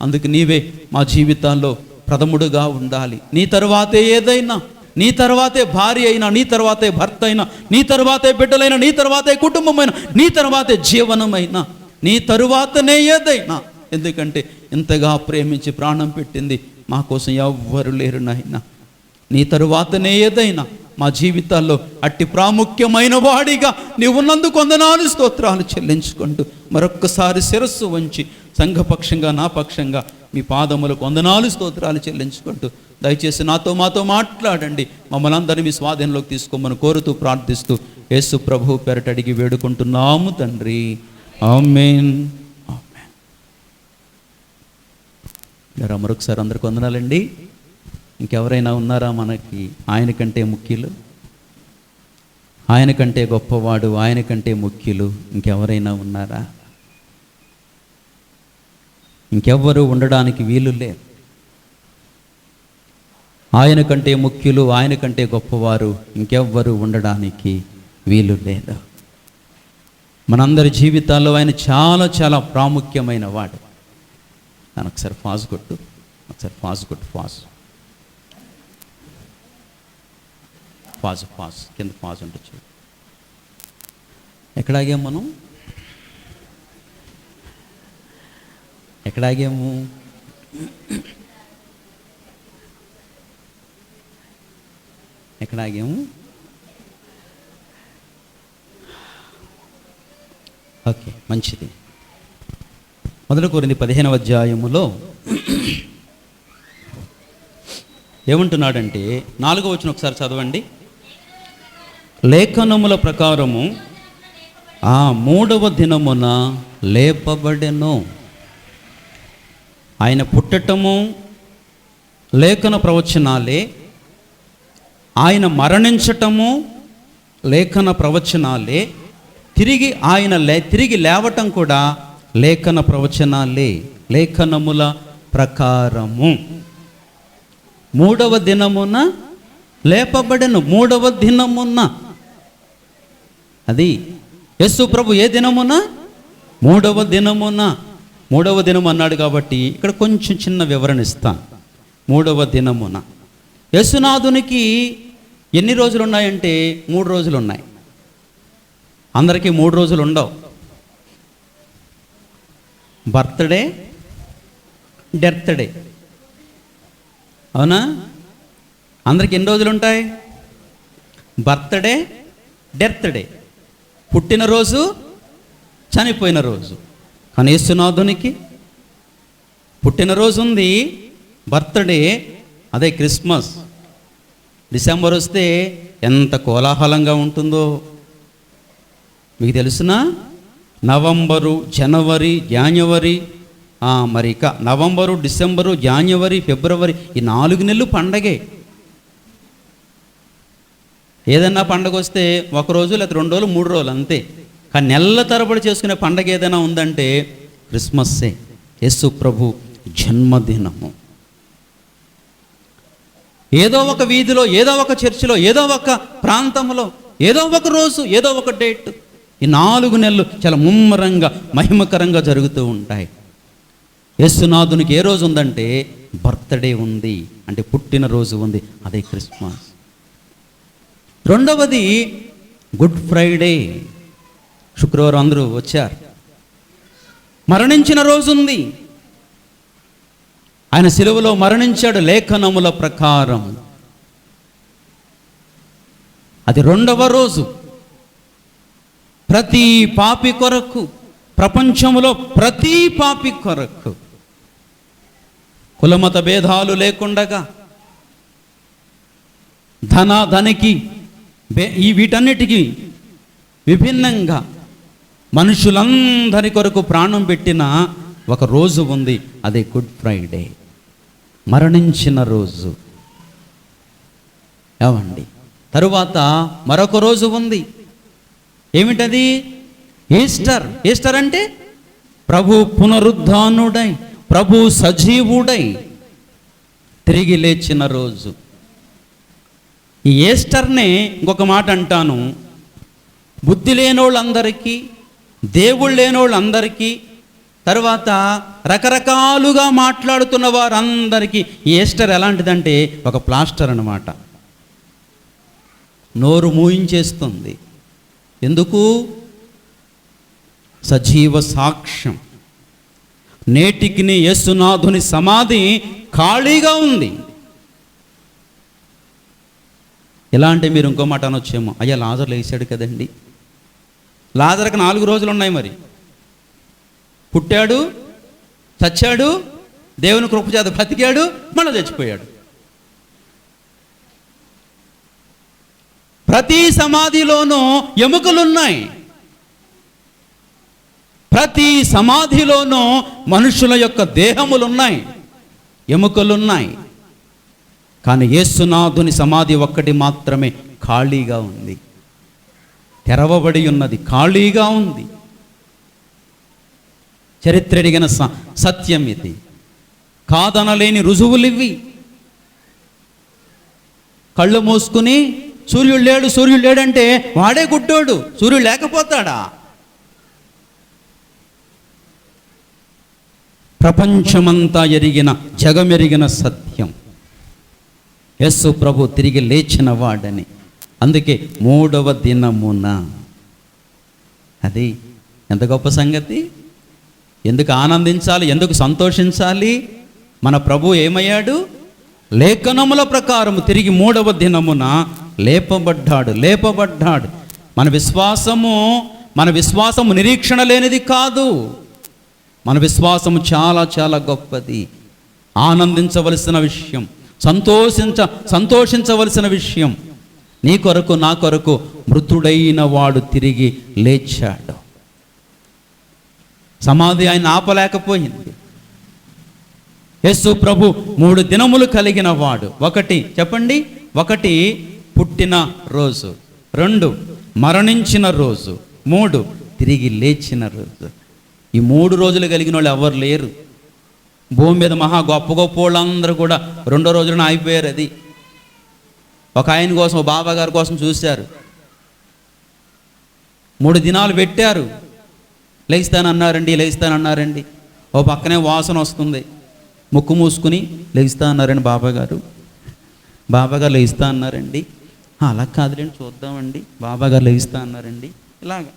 అందుకు నీవే మా జీవితాల్లో ప్రథముడుగా ఉండాలి. నీ తరువాతే ఏదైనా, నీ తర్వాతే భార్య అయినా, నీ తర్వాతే భర్త అయినా, నీ తర్వాతే బిడ్డలైనా, నీ తర్వాతే కుటుంబమైనా, నీ తర్వాతే జీవనమైనా, నీ తరువాతనే ఏదైనా. ఎందుకంటే ఇంతగా ప్రేమించి ప్రాణం పెట్టింది మా కోసం ఎవ్వరు లేరు నాయనా. నీ తరువాతనే ఏదైనా. మా జీవితాల్లో అట్టి ప్రాముఖ్యమైన వాడిగా నీవు ఉన్నందుకు వందనాలు స్తోత్రాలు చెల్లించుకుంటూ మరొక్కసారి శిరస్సు వంచి సంఘపక్షంగా నా పక్షంగా మీ పాదములకు వందనాలు స్తోత్రాలు చెల్లించుకుంటూ దయచేసి మాతో మాట్లాడండి. మమ్మల్ని అందరినీ మీ స్వాధీనంలోకి తీసుకోమని కోరుతూ ప్రార్థిస్తూ యేసు ప్రభు పేరట అడిగి వేడుకుంటున్నాము తండ్రి. ఆమేన్. ఆమేన్. మరొకసారి అందరికి వందనాలండి. ఇంకెవరైనా ఉన్నారా మనకి ఆయన కంటే ముఖ్యులు, ఆయన కంటే గొప్పవాడు, ఆయన కంటే ముఖ్యులు ఇంకెవరైనా ఉన్నారా? ఇంకెవ్వరూ ఉండడానికి వీలు లేరు. ఆయన కంటే ముఖ్యులు, ఆయన కంటే గొప్పవారు ఇంకెవ్వరూ ఉండడానికి వీలు లేదు. మనందరి జీవితాల్లో ఆయన చాలా చాలా ప్రాముఖ్యమైన వాడు. నన్ను ఒకసారి ఫాజ్ కొట్టు, ఫాజ్ కింద ఫాజ్ ఉంటుంది చూడు. ఎక్కడాగాము మనం? ఎక్కడాగాము? ఓకే, మంచిది. 1 కొరింథీ 15వ అధ్యాయములో ఏమంటున్నాడంటే 4వ వచనం ఒకసారి చదవండి. లేఖనముల ప్రకారము ఆ 3వ దినమున లేపబడెను. ఆయన పుట్టటము లేఖన ప్రవచనాలే, ఆయన మరణించటము లేఖన ప్రవచనాలే, తిరిగి లేవటం కూడా లేఖన ప్రవచనాలే. లేఖనముల ప్రకారము 3వ దినమున లేపబడెను. 3వ దినమున, అది యేసు ప్రభు ఏ దినమున? 3వ దినమున. 3వ దినం అన్నాడు కాబట్టి ఇక్కడ కొంచెం చిన్న వివరణ ఇస్తాను. 3వ దినమున యేసునాథునికి ఎన్ని రోజులు ఉన్నాయంటే 3 రోజులు ఉన్నాయి. అందరికీ 3 రోజులు ఉండవు. బర్త్డే, డెత్ డే, అవునా? అందరికి ఎన్ని రోజులు ఉంటాయి? బర్త్డే, డెత్ డే, పుట్టినరోజు, చనిపోయిన రోజు. కానీ యేసునాథునికి పుట్టినరోజు ఉంది, బర్త్డే, అదే క్రిస్మస్. డిసెంబర్ వస్తే ఎంత కోలాహలంగా ఉంటుందో మీకు తెలుసునా? నవంబరు, జనవరి, జాన్యువరి, మరి ఇక నవంబరు, డిసెంబరు, జాన్యువరి, ఫిబ్రవరి, ఈ 4 నెలలు పండగే. ఏదన్నా పండగ వస్తే 1 రోజు లేదా 2 రోజులు 3 రోజులు అంతే. కానీ నెలల తరబడి చేసుకునే పండగ ఏదైనా ఉందంటే క్రిస్మస్సే, యేసు ప్రభు జన్మదినము. ఏదో ఒక వీధిలో, ఏదో ఒక చర్చిలో, ఏదో ఒక ప్రాంతంలో, ఏదో ఒక రోజు, ఏదో ఒక డేట్, ఈ 4 నెలలు చాలా ముమ్మరంగా మహిమకరంగా జరుగుతూ ఉంటాయి. యేసునాథునికి ఏ రోజు ఉందంటే బర్త్డే ఉంది, అంటే పుట్టినరోజు ఉంది, అదే క్రిస్మస్. రెండవది గుడ్ ఫ్రైడే. శుక్రవారం అందరూ వచ్చారు. మరణించిన రోజు ఉంది, ఆయన సిలువలో మరణించాడు లేఖనముల ప్రకారం. అది 2వ రోజు. ప్రతి పాపి కొరకు, ప్రపంచంలో ప్రతి పాపి కొరకు, కులమత భేదాలు లేకుండగా, ధనికి వీటన్నిటికీ విభిన్నంగా మనుషులందరి కొరకు ప్రాణం పెట్టిన ఒక రోజు ఉంది, అదే గుడ్ ఫ్రైడే, మరణించిన రోజు. ఏమండి? తరువాత మరొక రోజు ఉంది, ఏమిటది? ఈస్టర్. ఈస్టర్ అంటే ప్రభు పునరుద్ధానుడై, ప్రభు సజీవుడై తిరిగి లేచిన రోజు. ఈ ఈస్టర్నే ఇంకొక మాట అంటాను, బుద్ధి లేనోళ్ళందరికీ, దేవుళ్ళు లేనోళ్ళందరికీ, తర్వాత రకరకాలుగా మాట్లాడుతున్న వారందరికీ ఈస్టర్ ఎలాంటిదంటే ఒక ప్లాస్టర్ అన్నమాట. నోరు మూయించేస్తుంది. ఎందుకు? సజీవ సాక్ష్యం. నేటికి యేసునాథుని సమాధి ఖాళీగా ఉంది. ఎలా అంటే మీరు ఇంకో మాట అనొచ్చేమో, అయ్యా లాజరు లేచాడు కదండి, లాజరుకి 4 రోజులు ఉన్నాయి, మరి పుట్టాడు, చచ్చాడు, దేవుని కృపచేత బ్రతికాడు, మళ్ళీ చచ్చిపోయాడు. ప్రతి సమాధిలోనూ ఎముకలున్నాయి, ప్రతి సమాధిలోనూ మనుషుల యొక్క దేహములున్నాయి, ఎముకలున్నాయి. కానీ యేసునాథుని సమాధి ఒక్కటి మాత్రమే ఖాళీగా ఉంది, తెరవబడి ఉన్నది, ఖాళీగా ఉంది. చరిత్ర ఎరిగిన సత్యం ఇది, కాదనలేని రుజువులివి. కళ్ళు మూసుకుని సూర్యుడు లేడంటే వాడే గుడ్డోడు, సూర్యుడు లేకపోతాడా? ప్రపంచమంతా ఎరిగిన, జగమెరిగిన సత్యం, యేసు ప్రభు తిరిగి లేచిన వాడని. అందుకే 3వ దినమున. అది ఎంత గొప్ప సంగతి! ఎందుకు ఆనందించాలి, ఎందుకు సంతోషించాలి? మన ప్రభు ఏమయ్యాడు? లేఖనముల ప్రకారం తిరిగి 3వ దినమున లేపబడ్డాడు. మన విశ్వాసము నిరీక్షణ లేనిది కాదు. మన విశ్వాసము చాలా చాలా గొప్పది, ఆనందించవలసిన విషయం, సంతోషించవలసిన విషయం. నీ కొరకు, నా కొరకు మృతుడైన వాడు తిరిగి లేచాడు. సమాధి ఆయన ఆపలేకపోయింది. యేసు ప్రభు 3 దినములు కలిగిన వాడు. చెప్పండి, 1 పుట్టిన రోజు, 2 మరణించిన రోజు, 3 తిరిగి లేచిన రోజు. ఈ 3 రోజులు కలిగిన వాళ్ళు ఎవరు లేరు భూమి మీద. మహా గొప్ప వాళ్ళందరూ కూడా 2వ రోజున అయిపోయారు. అది ఒక ఆయన కోసం, బాబా గారి కోసం చూశారు, 3 దినాలు పెట్టారు, లేస్తానన్నారండి. ఓ పక్కనే వాసన వస్తుంది, ముక్కు మూసుకుని లేస్తా అన్నారండి బాబాగారు లేస్తా అన్నారండి. అలా కాదులేండి చూద్దామండి, బాబాగారు లేస్తా అన్నారండి. ఇలాగా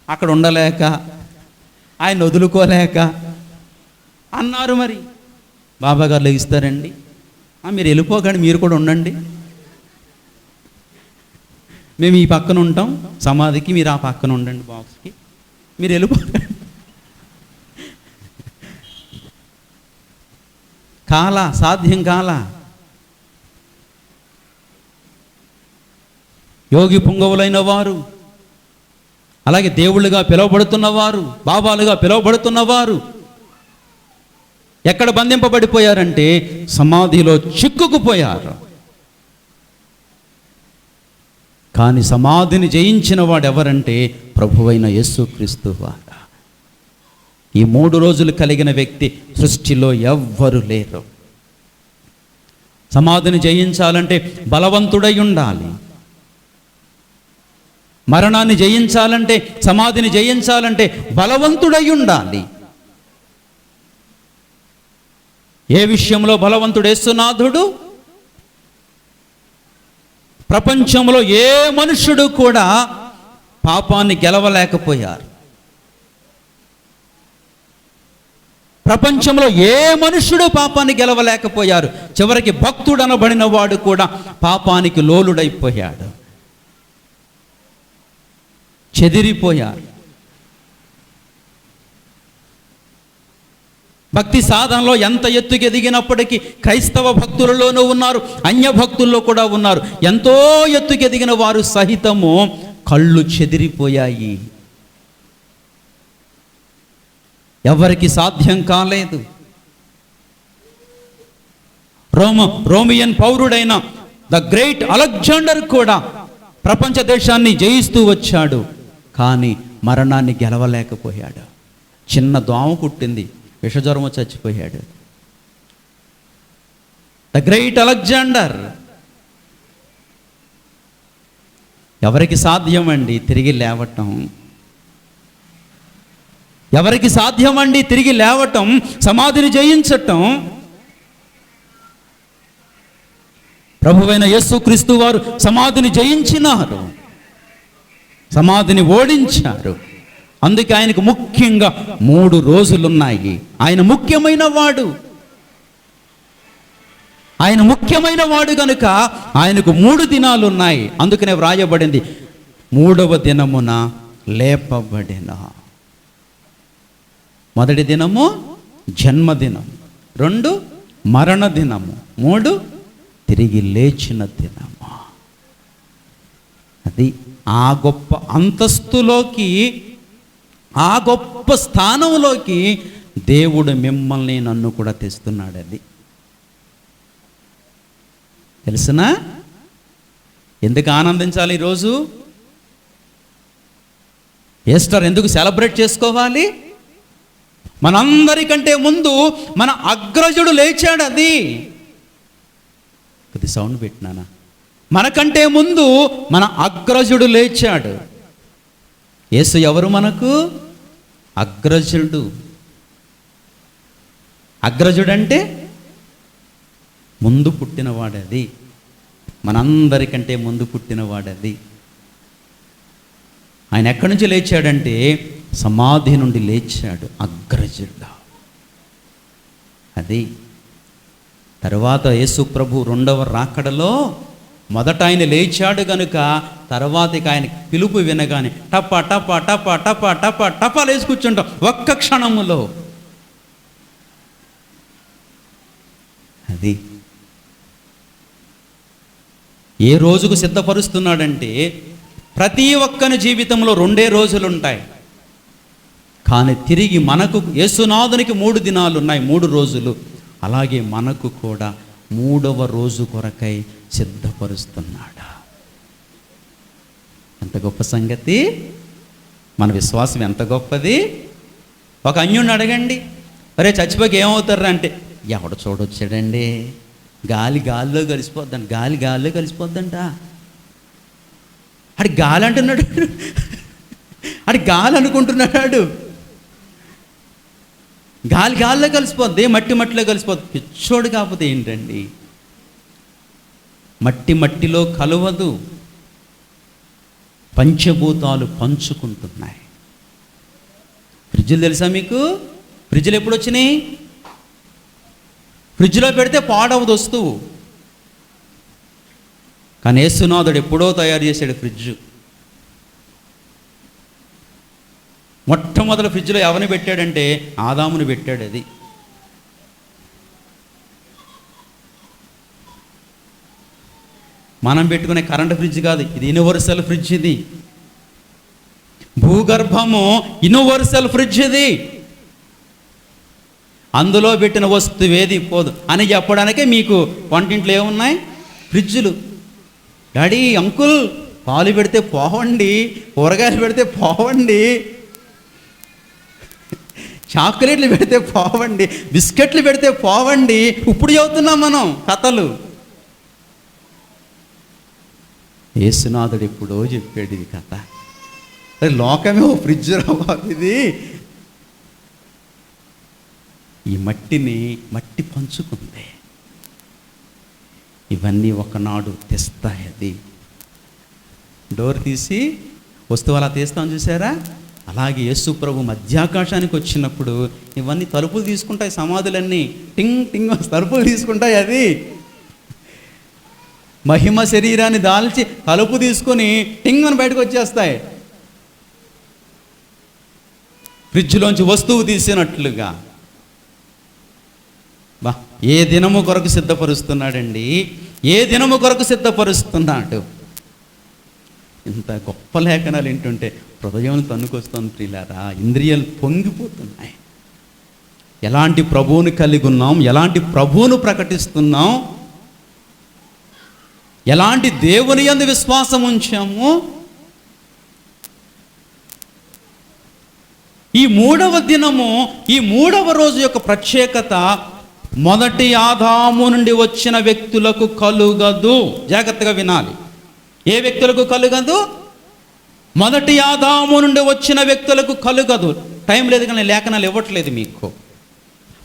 అక్కడ ఉండలేక, ఆయన వదులుకోలేక అన్నారు. మరి బాబాగారు లేస్తారండి, మీరు వెళ్ళిపోకండి, మీరు కూడా ఉండండి, మేము ఈ పక్కన ఉంటాం సమాధికి, మీరు ఆ పక్కన ఉండండి బాక్స్కి, మీరు వెళ్ళిపోకండి. సాధ్యం కాల. యోగి పుంగవులైన వారు, అలాగే దేవుళ్ళుగా పిలువబడుతున్నవారు, బాబాలుగా పిలువబడుతున్నవారు ఎక్కడ బంధింపబడిపోయారంటే సమాధిలో చిక్కుకుపోయారు. కానీ సమాధిని జయించిన వాడు ఎవరంటే ప్రభువైన యేసుక్రీస్తు వారు. ఈ 3 రోజులు కలిగిన వ్యక్తి సృష్టిలో ఎవ్వరు లేరు. సమాధిని జయించాలంటే బలవంతుడై ఉండాలి. మరణాన్ని జయించాలంటే, సమాధిని జయించాలంటే బలవంతుడై ఉండాలి. ఏ విషయంలో బలవంతుడు? యేసునాథుడు. ప్రపంచంలో ఏ మనుష్యుడు కూడా పాపాన్ని గెలవలేకపోయారు. ప్రపంచంలో ఏ మనుష్యుడు పాపాన్ని గెలవలేకపోయారు. చివరికి భక్తుడు అనబడిన వాడు కూడా పాపానికి లోలుడైపోయాడు, చెదిరిపోయారు. భక్తి సాధనలో ఎంత ఎత్తుకు ఎదిగినప్పటికీ క్రైస్తవ భక్తులలోనూ ఉన్నారు, అన్య భక్తుల్లో కూడా ఉన్నారు. ఎంతో ఎత్తుకు ఎదిగిన వారు సహితము కళ్ళు చెదిరిపోయాయి. ఎవరికి సాధ్యం కాలేదు. రోమియన్ పౌరుడైన ద గ్రేట్ అలెగ్జాండర్ కూడా ప్రపంచ దేశాన్ని జయిస్తూ వచ్చాడు, కానీ మరణాన్ని గెలవలేకపోయాడు. చిన్న దోమ కుట్టింది, విషజ్వరం చచ్చిపోయాడు. The great Alexander. ఎవరికి సాధ్యమండి తిరిగి లేవటం? ఎవరికి సాధ్యమండి తిరిగి లేవటం, సమాధిని జయించటం? ప్రభువైన యేసుక్రీస్తు వారు సమాధిని జయించినారు, సమాధిని ఓడించారు. అందుకే ఆయనకు ముఖ్యంగా 3 రోజులున్నాయి. ఆయన ముఖ్యమైన వాడు, ఆయన ముఖ్యమైన వాడు కనుక ఆయనకు 3 దినాలు ఉన్నాయి. అందుకనే వ్రాయబడింది 3వ దినమున లేపబడిన. మొదటి దినము జన్మదినం, 2 మరణ దినము, 3 తిరిగి లేచిన దినము. అది ఆ గొప్ప అంతస్తులోకి, ఆ గొప్ప స్థానంలోకి దేవుడు మిమ్మల్ని నన్ను కూడా తెస్తున్నాడు. అది తెలుసునా? ఎందుకు ఆనందించాలి ఈరోజు? ఈస్టర్ ఎందుకు సెలబ్రేట్ చేసుకోవాలి? మనందరికంటే ముందు మన అగ్రజుడు లేచాడు. అది కొద్ది సౌండ్ పెట్టినానా? మనకంటే ముందు మన అగ్రజుడు లేచాడు. యేసు ఎవరు మనకు? అగ్రజుడు. అగ్రజుడు అంటే ముందు పుట్టినవాడది, మనందరికంటే ముందు పుట్టినవాడది. ఆయన ఎక్కడి నుంచి లేచాడంటే సమాధి నుండి లేచాడు, అగ్రజుడు. అది తర్వాత యేసు ప్రభు 2వ రాకడలో మొదట ఆయన లేచాడు కనుక తర్వాత ఆయన పిలుపు వినగానే టప టప టప టప టప టప లేచి కూర్చుంటాం ఒక్క క్షణములో. అది ఏ రోజుకు సిద్ధపరుస్తున్నాడంటే ప్రతి ఒక్కని జీవితంలో 2 రోజులు ఉంటాయి, కానీ తిరిగి మనకు యేసునాథునికి 3 దినాలు ఉన్నాయి, 3 రోజులు. అలాగే మనకు కూడా 3వ రోజు కొరకై సిద్ధపరుస్తున్నాడు. ఎంత గొప్ప సంగతి! మన విశ్వాసం ఎంత గొప్పది! ఒక అన్యుడిని అడగండి, అరే చచ్చిపోక ఏమవుతారా అంటే, ఎవడు చూడొచ్చాడండి, గాలిలో కలిసిపోద్దంట, గాలిలో కలిసిపోద్దంట. అడి గాలి అంటున్నాడు, అడి గాలి అనుకుంటున్నాడు. గాలిలో కలిసిపోద్ది, మట్టిలో కలిసిపోద్ది. పిచ్చోడు కాకపోతే ఏంటండి? మట్టిలో కలవదు, పంచభూతాలు పంచుకుంటున్నాయి. ఫ్రిడ్జ్లు తెలుసా మీకు? ఫ్రిడ్జ్లు ఎప్పుడు వచ్చినాయి? ఫ్రిడ్జ్లో పెడితే పాడవదు వస్తువు, కానీ యేసునాథుడు ఎప్పుడో తయారు చేశాడు ఫ్రిడ్జ్. మొట్టమొదటి ఫ్రిడ్జ్లో ఎవరిని పెట్టాడంటే ఆదాముని పెట్టాడు. అది మనం పెట్టుకునే కరెంట్ ఫ్రిడ్జ్ కాదు, ఇది యూనివర్సల్ ఫ్రిడ్జ్. ఇది భూగర్భము యూనివర్సల్ ఫ్రిడ్జ్. ఇది అందులో పెట్టిన వస్తువు ఏది పోదు అని చెప్పడానికే మీకు వంటింట్లో ఏమున్నాయి? ఫ్రిడ్జులు. డాడీ, అంకుల్, పాలు పెడితే పోవండి, కూరగాయలు పెడితే పోవండి, చాక్లెట్లు పెడితే పోవండి, బిస్కెట్లు పెడితే పోవండి. ఇప్పుడు చదువుతున్నాం మనం కథలు. యేసునాథుడు ఎప్పుడో చెప్పాడు ఇది కథ. లోకమే ఓ ఫ్రిడ్జ్ రావాలి. ఇది ఈ మట్టి పంచుకుంది. ఇవన్నీ ఒకనాడు తెస్తాయి. అది డోర్ తీసి వస్తువు అలా తీస్తాం చూసారా? అలాగే యేసు ప్రభు మధ్యాకాశానికి వచ్చినప్పుడు ఇవన్నీ తలుపులు తీసుకుంటాయి, సమాధులన్నీ టింగ్ టింగ్ తలుపులు తీసుకుంటాయి. అది మహిమ శరీరాన్ని దాల్చి తలుపు తీసుకొని టింగ్ అని బయటకు వచ్చేస్తాయి, ఫ్రిడ్జ్లోంచి వస్తువు తీసినట్లుగా. బా, ఏ దినము కొరకు సిద్ధపరుస్తున్నాడండి, ఏ దినము కొరకు సిద్ధపరుస్తున్నాడు. ఇంత గొప్ప లేఖనాలు ఏంటంటే హృదయం తన్నుకొస్తుంది ప్రియులారా, ఇంద్రియాలు పొంగిపోతున్నాయి. ఎలాంటి ప్రభువుని కలిగి ఉన్నాం, ఎలాంటి ప్రభువును ప్రకటిస్తున్నాం, ఎలాంటి దేవుని యందు విశ్వాసం ఉంచాము. ఈ 3వ దినము, ఈ 3వ రోజు యొక్క ప్రత్యేకత మొదటి ఆదాము నుండి వచ్చిన వ్యక్తులకు కలుగదు. జాగ్రత్తగా వినాలి. ఏ వ్యక్తులకు కలుగదు? మొదటి ఆదాము నుండి వచ్చిన వ్యక్తులకు కలుగదు. టైం లేదు కానీ లేఖనాలు ఇవ్వట్లేదు మీకు.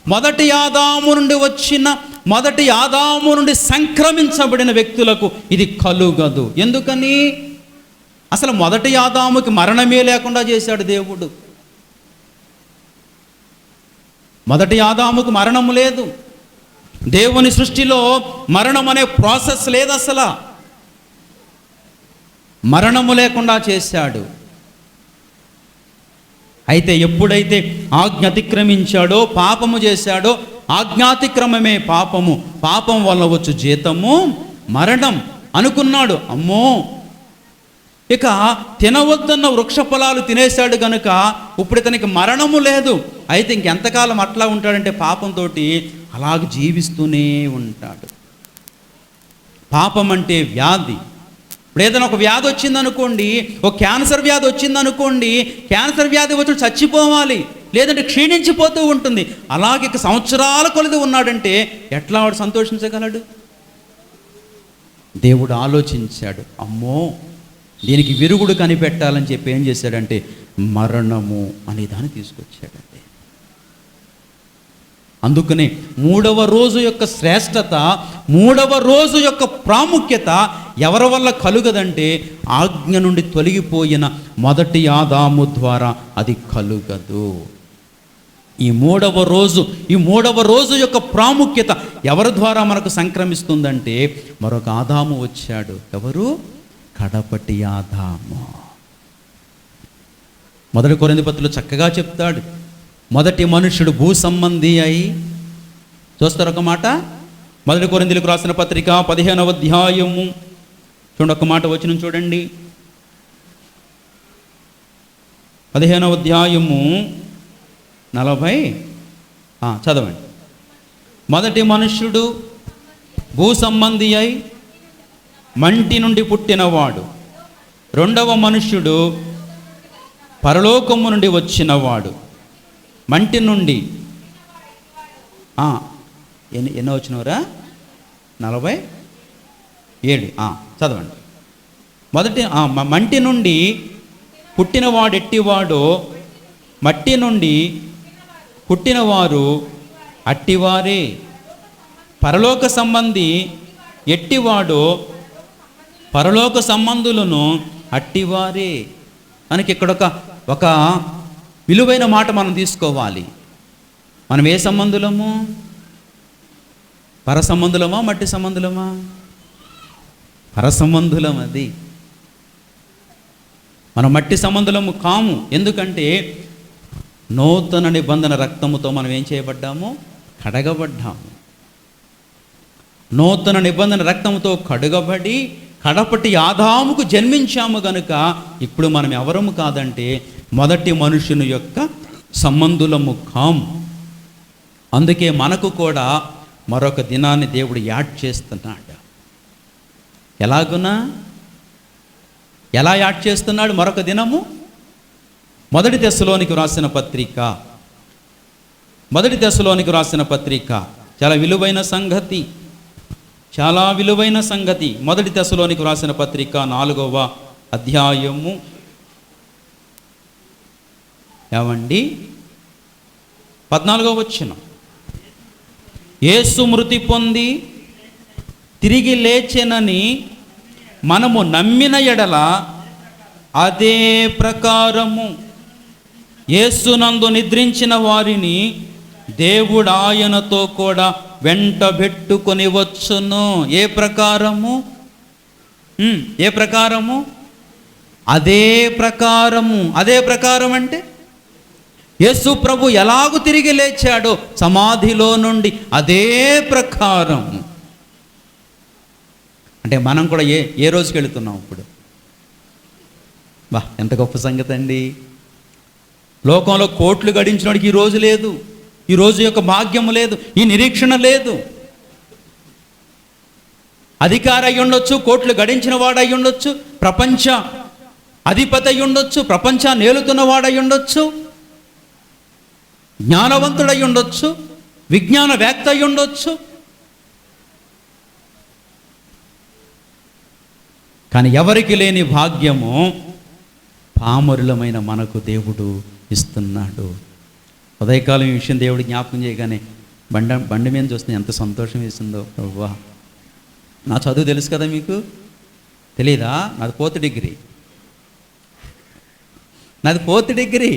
మొదటి ఆదాము నుండి వచ్చిన, మొదటి ఆదాము నుండి సంక్రమించబడిన వ్యక్తులకు ఇది కలుగదు. ఎందుకని? అసలు మొదటి ఆదాముకి మరణమే లేకుండా చేశాడు దేవుడు. మొదటి ఆదాముకు మరణము లేదు. దేవుని సృష్టిలో మరణం అనే ప్రాసెస్ లేదు. అసలు మరణము లేకుండా చేశాడు. అయితే ఎప్పుడైతే ఆజ్ఞ అతిక్రమించాడో, పాపము చేశాడో, ఆజ్ఞాతిక్రమమే పాపము, పాపం వల్ల వచ్చు జీతము మరణం అనుకున్నాడు. అమ్మో, ఇక తినవద్దన్న వృక్ష ఫలాలు తినేశాడు కనుక ఇప్పుడు ఇతనికి మరణము లేదు. అయితే ఇంకెంతకాలం అట్లా ఉంటాడంటే పాపంతో అలాగ జీవిస్తూనే ఉంటాడు. పాపం అంటే వ్యాధి. ఇప్పుడు ఏదైనా ఒక వ్యాధి వచ్చిందనుకోండి, ఒక క్యాన్సర్ వ్యాధి వచ్చిందనుకోండి, క్యాన్సర్ వ్యాధి వచ్చి చచ్చిపోవాలి, లేదంటే క్షీణించిపోతూ ఉంటుంది. అలాగే ఇక సంవత్సరాల కొలది ఉన్నాడంటే ఎట్లా వాడు సంతోషించగలడు? దేవుడు ఆలోచించాడు, అమ్మో దీనికి విరుగుడు కనిపెట్టాలని చెప్పి ఏం చేశాడంటే మరణము అనే దాన్ని తీసుకొచ్చాడండి. అందుకనే 3వ రోజు యొక్క శ్రేష్టత, 3వ రోజు యొక్క ప్రాముఖ్యత ఎవరి వల్ల కలుగదంటే ఆజ్ఞ నుండి తొలగిపోయిన మొదటి ఆదాము ద్వారా అది కలుగదు. ఈ 3వ రోజు యొక్క ప్రాముఖ్యత ఎవరి ద్వారా మనకు సంక్రమిస్తుందంటే మరొక ఆదాము వచ్చాడు. ఎవరు? కడపటి ఆదాము. 1 కొరింథీ పత్రికలో చక్కగా చెప్తాడు, మొదటి మనుష్యుడు భూ సంబంధి అయి, చూస్తారు ఒక మాట, 1 కొరింథీలకు రాసిన పత్రిక 15వ అధ్యాయము చూడండి, ఒక మాట వచనం చూడండి, 15వ అధ్యాయము 40 చదవండి. మొదటి మనుష్యుడు భూ సంబంధి అయి మంటి నుండి పుట్టినవాడు, 2వ మనుష్యుడు పరలోకము నుండి వచ్చినవాడు. మంటి నుండి ఎన్నో వచ్చినవరా? 47 చదవండి. మొదటి మంటి నుండి పుట్టినవాడు ఎట్టివాడో మట్టి నుండి పుట్టినవారు అట్టివారే. పరలోక సంబంధి ఎట్టివాడో పరలోక సంబంధులను అట్టివారే. మనకి ఇక్కడ ఒక విలువైన మాట మనం తీసుకోవాలి. మనం ఏ సంబంధులము? పర సంబంధులమా మట్టి సంబంధులమా? పర సంబంధులం. అది మనం మట్టి సంబంధులము కాము. ఎందుకంటే నూతన నిబంధన రక్తముతో మనం ఏం చేయబడ్డాము? కడగబడ్డాము. నూతన నిబంధన రక్తముతో కడుగబడి కడపటి ఆదాముకు జన్మించాము గనుక ఇప్పుడు మనం ఎవరము కాదంటే మొదటి మనుషుని యొక్క సంబంధులము కాము. అందుకే మనకు కూడా మరొక దినాన్ని దేవుడు యాడ్ చేస్తున్నాడు. ఎలా యాడ్ చేస్తున్నాడు మరొక దినము? 1 తెస్సలోనికి రాసిన పత్రిక, 1 తెస్సలోనికి రాసిన పత్రిక చాలా విలువైన సంగతి, చాలా విలువైన సంగతి. 1 తెస్సలోనికి రాసిన పత్రిక 4వ అధ్యాయము ఏమండి 14వ వచనం, యేసు మృతి పొంది తిరిగి లేచెనని మనము నమ్మిన ఎడల అదే ప్రకారము యేసునందు నిద్రించిన వారిని దేవుడు ఆయనతో కూడా వెంటబెట్టుకొని వచ్చును. ఏ ప్రకారము? ఏ ప్రకారము? అదే ప్రకారము. అదే ప్రకారం అంటే యేసు ప్రభు ఎలాగూ తిరిగి లేచాడో సమాధిలో నుండి అదే ప్రకారం. అంటే మనం కూడా ఏ రోజుకి వెళుతున్నాం ఇప్పుడు? ఎంత గొప్ప సంగతి అండి. లోకంలో కోట్లు గడించినోడికి ఈ రోజు లేదు, ఈ రోజు యొక్క భాగ్యము లేదు, ఈ నిరీక్షణ లేదు. అధికారి అయి ఉండొచ్చు, కోట్లు గడించిన వాడై ఉండొచ్చు, ప్రపంచ అధిపతి అయి ఉండొచ్చు, ప్రపంచాన్ని ఏలుతున్న వాడై ఉండొచ్చు, జ్ఞానవంతుడై ఉండొచ్చు, విజ్ఞానవేత్త అయి ఉండొచ్చు. కానీ ఎవరికి లేని భాగ్యము పామరులమైన మనకు దేవుడు ఇస్తున్నాడు. ఉదయకాలం ఈ విషయం దేవుడు జ్ఞాపకం చేయగానే బండి మీద చూస్తే ఎంత సంతోషం వేసిందో ప్రభువా. నా చదువు తెలుసు కదా మీకు, తెలీదా? నాది 4th డిగ్రీ, నాది 4th డిగ్రీ.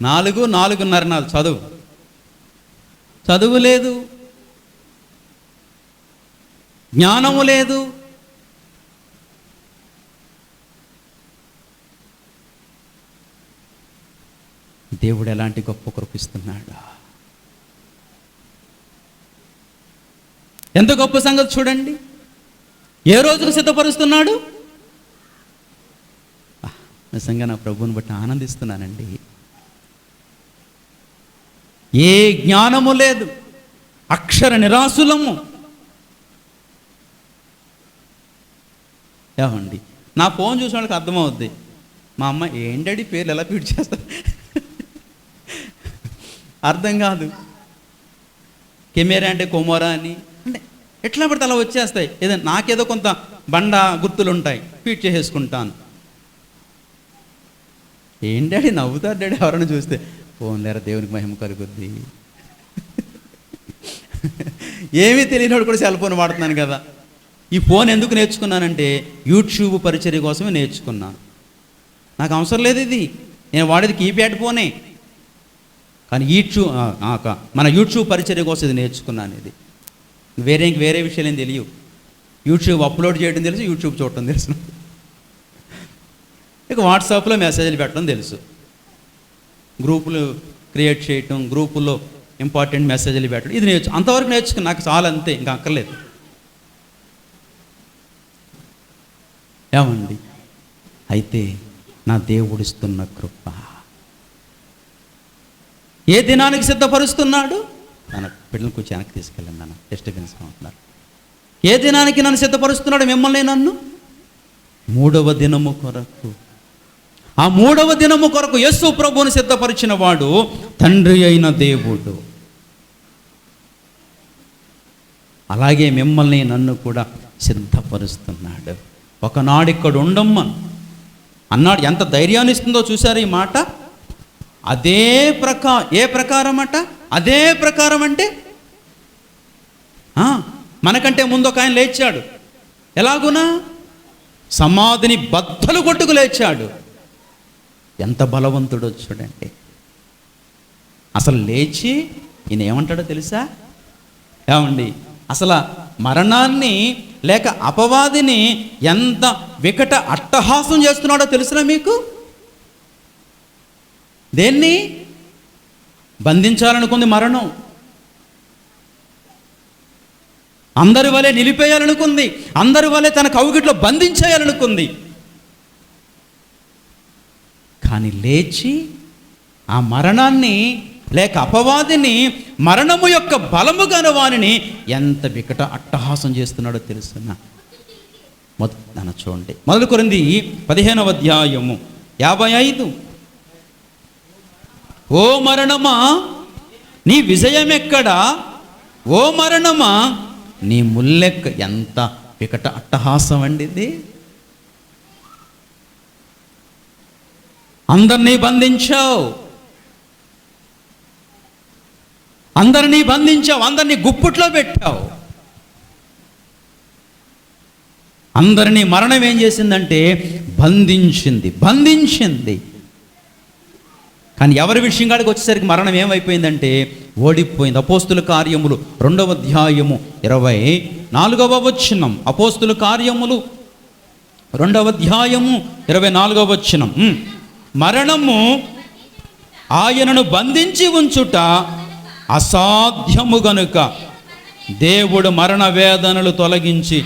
4.5 నాది చదువు లేదు, జ్ఞానము లేదు. దేవుడు ఎలాంటి గొప్ప కృపిస్తున్నాడు! ఎంత గొప్ప సంగతి చూడండి. ఏ రోజుకు సిద్ధపరుస్తున్నాడు? నిజంగా నా ప్రభువుని బట్టి ఆనందిస్తున్నానండి. ఏ జ్ఞానము లేదు, అక్షర నిరాశులము. ఏమండి, నా ఫోన్ చూసిన వాళ్ళకి అర్థమవుద్ది. మా అమ్మ ఏంటండి పేర్లు ఎలా ఫీడ్ చేస్తారు అర్థం కాదు. కెమెరా అంటే కొమోరా అని, అంటే ఎట్లా పడితే అలా వచ్చేస్తాయి. ఏదో నాకేదో కొంత బండ గుర్తులు ఉంటాయి, ఫీడ్ చేసేసుకుంటాను. ఏంటండి నవ్వుతారు డాడీ ఎవరైనా చూస్తే. ఫోన్ లేరా, దేవునికి మహిమ కలుగుద్ది. ఏమీ తెలియనోడు కూడా సెల్ ఫోన్ వాడుతున్నాను కదా. ఈ ఫోన్ ఎందుకు నేర్చుకున్నానంటే యూట్యూబ్ పరిచర్య కోసమే నేర్చుకున్నాను. నాకు అవసరం లేదు ఇది, నేను వాడేది కీప్యాడ్ ఫోనే. కానీ మన యూట్యూబ్ పరిచర్య కోసం ఇది నేర్చుకున్నాను. ఇది వేరే విషయాలు ఏం తెలియవు. యూట్యూబ్ అప్లోడ్ చేయడం తెలుసు, యూట్యూబ్ చూడటం తెలుసు. ఇక వాట్సాప్లో మెసేజ్లు పెట్టడం తెలుసు, గ్రూపులు క్రియేట్ చేయటం, గ్రూపుల్లో ఇంపార్టెంట్ మెసేజ్లు పెట్టడం, ఇది అంతవరకు నేర్చుకుని నాకు చాలా, అంతే, ఇంకా అక్కర్లేదు. ఏమండి, అయితే నా దేవుడిస్తున్న కృప ఏ దినానికి సిద్ధపరుస్తున్నాడు? తన పిల్లలు కూర్చొని వెనక్కి తీసుకెళ్ళండి నాన్న, డిస్టర్బెన్స్ ఉంటున్నారు. ఏ దినానికి నన్ను సిద్ధపరుస్తున్నాడు? మిమ్మల్ని, నన్ను 3వ దినము కొరకు. ఆ 3వ దినము కొరకు యేసు ప్రభువుని సిద్ధపరిచిన వాడు తండ్రి అయిన దేవుడు. అలాగే మిమ్మల్ని, నన్ను కూడా సిద్ధపరుస్తున్నాడు. ఒకనాడు ఇక్కడ ఉండమ్మా అన్నాడు. ఎంత ధైర్యాన్ని ఇస్తుందో చూసారు ఈ మాట. ఏ ప్రకారం అట? అదే ప్రకారం అంటే మనకంటే ముందు ఒక ఆయన లేచాడు. ఎలాగునా? సమాధిని బద్దలు కొట్టుకు లేచాడు. ఎంత బలవంతుడో చూడండి. అసలు లేచి ఈయన ఏమంటాడో తెలుసా? ఏమండి, అసలు మరణాన్ని లేక అపవాదిని ఎంత వికట అట్టహాసం చేస్తున్నాడో తెలుసునా మీకు? దేన్ని బంధించాలనుకుంది మరణం, అందరి వలె నిలిపేయాలనుకుంది, అందరి వలె తన కౌగిట్లో బంధించేయాలనుకుంది. కానీ లేచి ఆ మరణాన్ని లేక అపవాదిని, మరణము యొక్క బలము గల వానిని ఎంత వికట అట్టహాసం చేస్తున్నాడో తెలుసునా? నన్ను చూడండి, 1 కొరింథీ 15వ అధ్యాయము 55. ఓ మరణమా నీ విజయమెక్కడా? ఓ మరణమా నీ ముల్లెక్క. ఎంత వికట అట్టహాసం అండి ఇది. అందరినీ బంధించావు, అందరినీ గుప్పుట్లో పెట్టావు. అందరినీ మరణం ఏం చేసిందంటే బంధించింది. కానీ ఎవరి విషయం కాడికి వచ్చేసరికి మరణం ఏమైపోయిందంటే ఓడిపోయింది. అపోస్తుల కార్యములు 2వ అధ్యాయము 24వ వచనం. అపోస్తుల కార్యములు 2వ అధ్యాయము 24వ వచనం. మరణము ఆయనను బంధించి ఉంచుట అసాధ్యము గనుక దేవుడు మరణ వేదనలు తొలగించి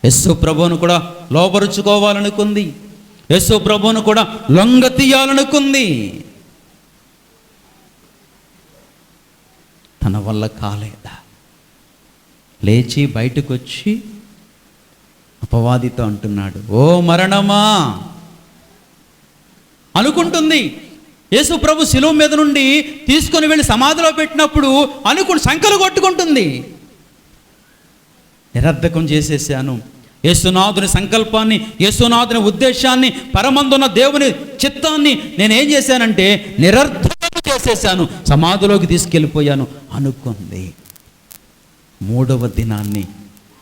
యేసు ప్రభువును కూడా లోబరుచుకోవాలనుకుంది. యేసు ప్రభువును కూడా లొంగ తీయాలనుకుంది. తన వల్ల కాలేదా? లేచి బయటకు వచ్చి అపవాదితో అంటున్నాడు, ఓ మరణమా అనుకుంటుంది. యేసు ప్రభు శిలువ మీద నుండి తీసుకొని వెళ్ళి సమాధిలో పెట్టినప్పుడు సంకలు కొట్టుకుంటుంది. నిరర్ధకం చేసేసాను, యేసునాథుని సంకల్పాన్ని, యేసునాథుని ఉద్దేశాన్ని, పరమందున్న దేవుని చిత్తాన్ని నేనేం చేశానంటే నిరర్థకం చేసేసాను, సమాధిలోకి తీసుకెళ్ళిపోయాను అనుకుంది. 3వ దినాన్ని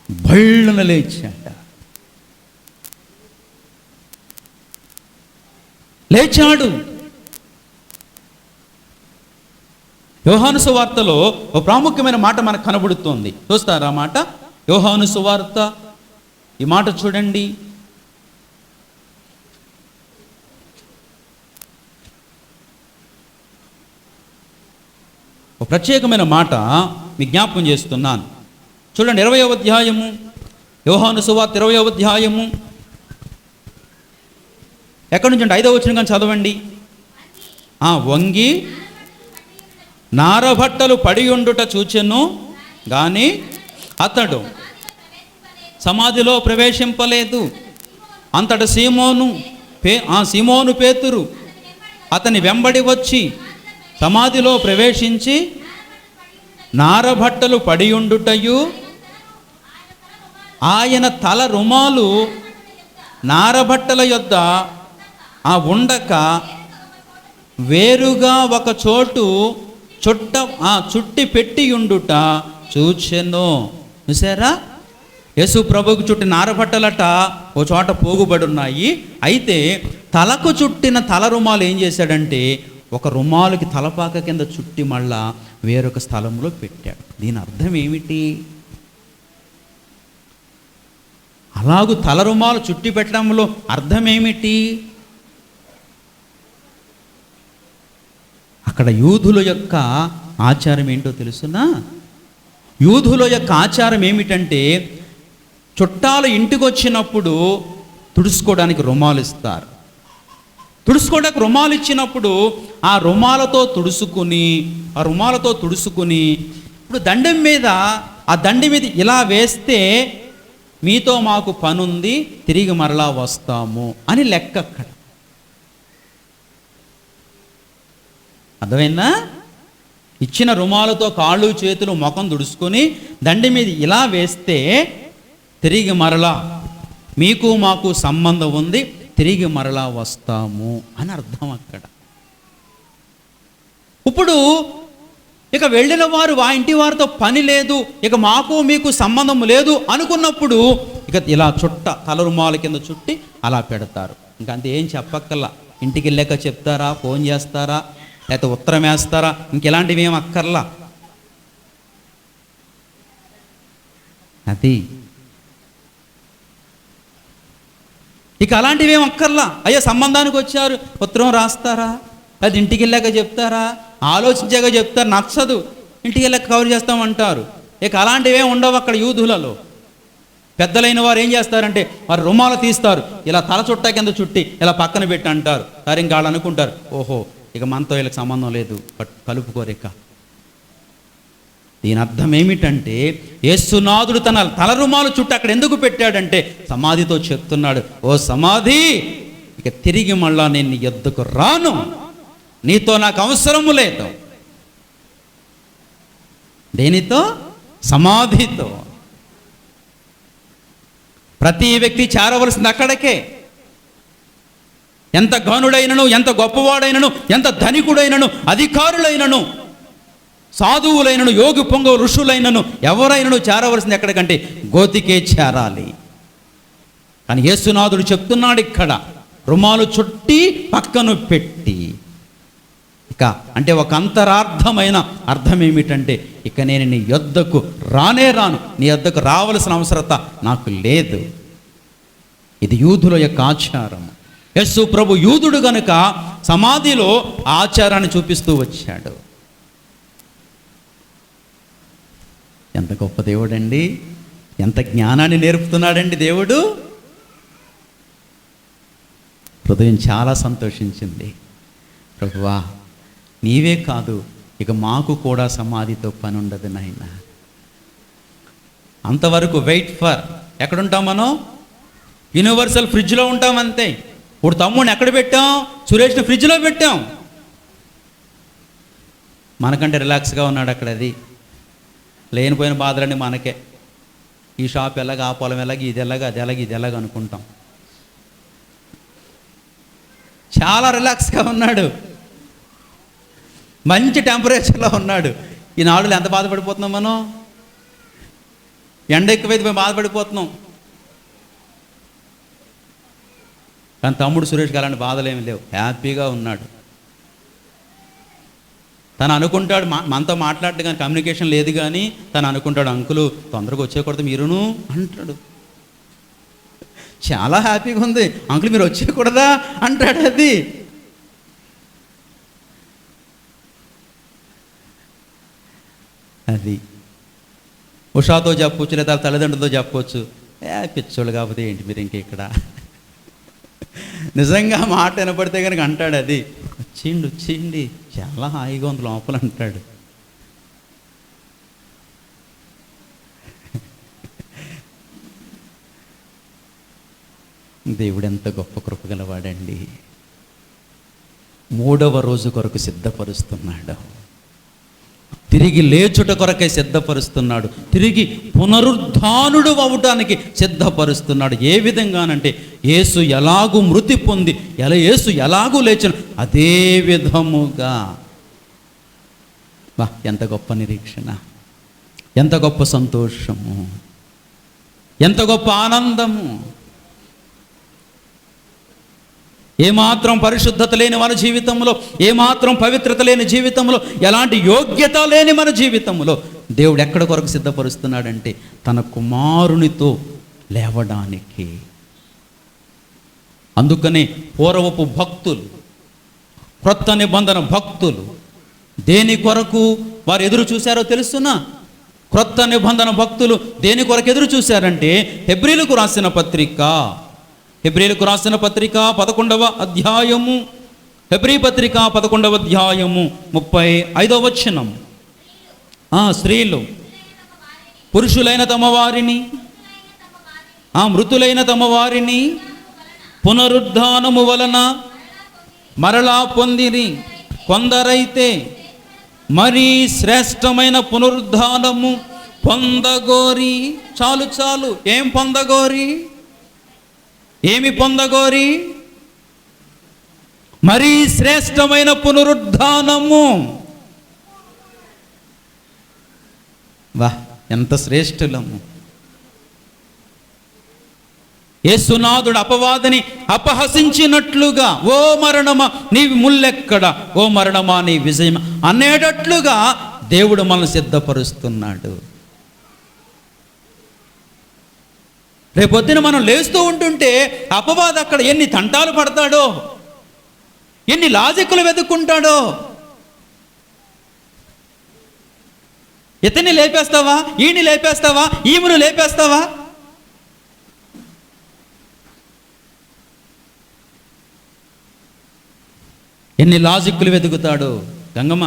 బళ్ళున లేచాడు. యోహాను సువార్తలో ఒక ప్రాముఖ్యమైన మాట మనకు కనబడుతోంది. చూస్తారా మాట? యోహాను సువార్త ఈ మాట చూడండి. ఒక ప్రత్యేకమైన మాట మీ జ్ఞాపకం చేస్తున్నాను. చూడండి, 20వ అధ్యాయము, యోహాను సువార్త 20వ అధ్యాయము. ఎక్కడి నుంచి అంటే 5వ వచనం కానీ చదవండి. వంగి నారబట్టలు పడి ఉండుట చూచెను గాని అతడు సమాధిలో ప్రవేశింపలేదు. అంతట సీమోను పేతురు అతని వెంబడి వచ్చి సమాధిలో ప్రవేశించి నారబట్టలు పడి ఉండుటయు ఆయన తల రుమాలు నారబట్టల యొద్ద ఉండక వేరుగా ఒక చోటు చుట్టి పెట్టి ఉండుట చూచెను. చూసారా? యేసు ప్రభుకు చుట్టి నారబట్టలట ఓ చోట పోగుబడి ఉన్నాయి. అయితే తలకు చుట్టిన తల రుమాలు ఏం చేశాడంటే ఒక రుమాలుకి తలపాక కింద చుట్టి మళ్ళా వేరొక స్థలంలో పెట్టాడు. దీని అర్థం ఏమిటి? అలాగూ తల రుమాలు చుట్టి పెట్టడంలో అర్థం ఏమిటి? అక్కడ యూదుల యొక్క ఆచారం ఏంటో తెలుసునా? యూదుల యొక్క ఆచారం ఏమిటంటే చుట్టాలు ఇంటికి వచ్చినప్పుడు తుడుచుకోవడానికి రుమాలు ఇస్తారు. తుడుచుకోవడానికి రుమాలు ఇచ్చినప్పుడు ఆ రుమాలతో తుడుచుకుని ఇప్పుడు దండం మీద ఇలా వేస్తే మీతో మాకు పనుంది, తిరిగి మరలా వస్తాము అని లెక్క. అక్కడ అర్థమైందా? ఇచ్చిన రుమాలతో కాళ్ళు చేతులు ముఖం తుడుచుకొని దండి మీద ఇలా వేస్తే తిరిగి మరలా మీకు మాకు సంబంధం ఉంది, తిరిగి మరలా వస్తాము అని అర్థం అక్కడ. ఇప్పుడు ఇక వెళ్ళిన వారు ఆ ఇంటి వారితో పని లేదు, ఇక మాకు మీకు సంబంధం లేదు అనుకున్నప్పుడు ఇక ఇలా తల రుమాల కింద చుట్టి అలా పెడతారు. ఇంకంతే, ఏం చెప్పక్కల్లా. ఇంటికి వెళ్ళాక చెప్తారా, ఫోన్ చేస్తారా, లేకపోతే ఉత్తరం వేస్తారా, ఇంకెలాంటివి ఏం అక్కర్లా. అది ఇక అలాంటివి ఏం అక్కర్లా. అయ్యో సంబంధానికి వచ్చారు, ఉత్తరం రాస్తారా, అది ఇంటికి వెళ్ళాక చెప్తారా, ఆలోచించాక చెప్తారు, నచ్చదు ఇంటికి వెళ్ళాక కవర్ చేస్తామంటారు. ఇక అలాంటివే ఉండవు అక్కడ యూదులలో. పెద్దలైన వారు ఏం చేస్తారంటే వారు రుమాలు తీస్తారు, ఇలా తల చుట్టా కింద చుట్టి ఇలా పక్కన పెట్టి అంటారు. సరే ఇంకా వాళ్ళు అనుకుంటారు, ఓహో ఇక మనతో వీళ్ళకి సంబంధం లేదు, కలుపుకోరిక. దీని అర్థం ఏమిటంటే యేసునాథుడు తన తల రుమాలు చుట్టూ అక్కడ ఎందుకు పెట్టాడంటే సమాధితో చెప్తున్నాడు, ఓ సమాధి, ఇక తిరిగి మళ్ళా నేను నీ యొద్దకు రాను, నీతో నాకు అవసరము లేదు. దేనితో? సమాధితో. ప్రతి వ్యక్తి చేరవలసింది అక్కడికే. ఎంత ఘనుడైనను, ఎంత గొప్పవాడైనను, ఎంత ధనికుడైనను, అధికారులైనను, సాధువులైనను, యోగి పొంగవు ఋషులైనను ఎవరైనను చేరవలసింది ఎక్కడికంటే గోతికే చేరాలి. కానీ యేసునాథుడు చెప్తున్నాడు ఇక్కడ, రుమాలు చుట్టి పక్కను పెట్టి. ఇక అంటే ఒక అంతరార్థమైన అర్థం ఏమిటంటే ఇక నేను నీ యొద్దకు రానే రాను, నీ యొద్దకు రావలసిన అవసరత నాకు లేదు. ఇది యూదుల యొక్క ఆచారం. యేసు ప్రభు యూదుడు గనుక సమాధిలో ఆచారాన్ని చూపిస్తూ వచ్చాడు. ఎంత గొప్ప దేవుడండి, ఎంత జ్ఞానాన్ని నేర్పుతున్నాడండి దేవుడు. హృదయం చాలా సంతోషించింది. ప్రభువా, నీవే కాదు ఇక మాకు కూడా సమాధితో పని ఉండదు నాయన. అంతవరకు వెయిట్ ఫర్. ఎక్కడుంటాం మనం? యూనివర్సల్ ఫ్రిడ్జ్లో ఉంటాం అంతే. ఇప్పుడు తమ్ముడిని ఎక్కడ పెట్టాం? సురేష్ని ఫ్రిడ్జ్లో పెట్టాం. మనకంటే రిలాక్స్గా ఉన్నాడు అక్కడ. అది లేనిపోయిన బాధలన్నీ మనకే. ఈ షాప్ ఎలాగ, ఆ పొలం ఎలాగ, ఇది ఎలాగ, అది ఎలాగ, ఇది ఎలాగ అనుకుంటాం. చాలా రిలాక్స్గా ఉన్నాడు, మంచి టెంపరేచర్లో ఉన్నాడు. ఈ నాడులు ఎంత బాధపడిపోతున్నాం మనం, ఎండ ఎక్కువైతే మేము బాధపడిపోతున్నాం. కానీ తమ్ముడు సురేష్కి అలాంటి బాధలు ఏమి లేవు, హ్యాపీగా ఉన్నాడు. తను అనుకుంటాడు, మనతో మాట్లాడటం కానీ కమ్యూనికేషన్ లేదు, కానీ తను అనుకుంటాడు, అంకులు తొందరగా వచ్చేకూడదు మీరును అంటాడు. చాలా హ్యాపీగా ఉంది, అంకుల్ మీరు వచ్చేయకూడదా అంటాడు. అది ఉషాతో చెప్పవచ్చు, లేదా తల్లిదండ్రులతో చెప్పవచ్చు, పిచ్చోళ్ళు కాకపోతే ఏంటి మీరు ఇంక ఇక్కడ. నిజంగా మాట వినపడితే కనుక అంటాడు, అది వచ్చిండి చాలా హాయిగా ఉంది లోపల అంటాడు. దేవుడు ఎంత గొప్ప కృప గలవాడండి. 3వ రోజు కొరకు సిద్ధపరుస్తున్నాడు, తిరిగి లేచుట కొరకై సిద్ధపరుస్తున్నాడు, తిరిగి పునరుద్ధానుడు అవటానికి సిద్ధపరుస్తున్నాడు. ఏ విధంగానంటే యేసు ఎలాగూ మృతి పొంది యేసు ఎలాగూ లేచిన అదే విధముగా. వా, ఎంత గొప్ప నిరీక్షణ, ఎంత గొప్ప సంతోషము, ఎంత గొప్ప ఆనందము. ఏమాత్రం పరిశుద్ధత లేని మన జీవితంలో, ఏమాత్రం పవిత్రత లేని జీవితంలో, ఎలాంటి యోగ్యత లేని మన జీవితంలో దేవుడు ఎక్కడ కొరకు సిద్ధపరుస్తున్నాడంటే తన కుమారునితో లేవడానికి. అందుకనే పూర్వపు భక్తులు, క్రొత్త నిబంధన భక్తులు దేని కొరకు వారు ఎదురు చూశారో తెలుసునా? క్రొత్త నిబంధన భక్తులు దేని కొరకు ఎదురు చూశారంటే హెబ్రీలకు రాసిన పత్రిక 11వ అధ్యాయము, హెబ్రీ పత్రిక 11వ అధ్యాయము 35వ వచనం. స్త్రీలు పురుషులైన తమ వారిని, మృతులైన తమ వారిని పునరుద్ధానము వలన మరలా పొందిరి. కొందరైతే మరీ శ్రేష్టమైన పునరుద్ధానము పొందగోరి. చాలు, ఏం పొందగోరి? ఏమి పొందగోరి? మరీ శ్రేష్టమైన పునరుద్ధానము. వా, ఎంత శ్రేష్ఠులము. యేసునాథుడు అపవాదిని అపహసించినట్లుగా, ఓ మరణమా నీ ముల్లెక్కడ, ఓ మరణమా నీ విజయం అనేటట్లుగా దేవుడు మనల్ని సిద్ధపరుస్తున్నాడు. రేపొద్దున మనం లేస్తూ ఉంటుంటే అపవాది అక్కడ ఎన్ని తంటాలు పడతాడో, ఎన్ని లాజిక్కులు వెతుక్కుంటాడో. ఇతన్ని లేపేస్తావా, ఈయన్ని లేపేస్తావా, ఈమెను లేపేస్తావా? ఎన్ని లాజిక్కులు వెతుకుతాడో గంగమ్మ,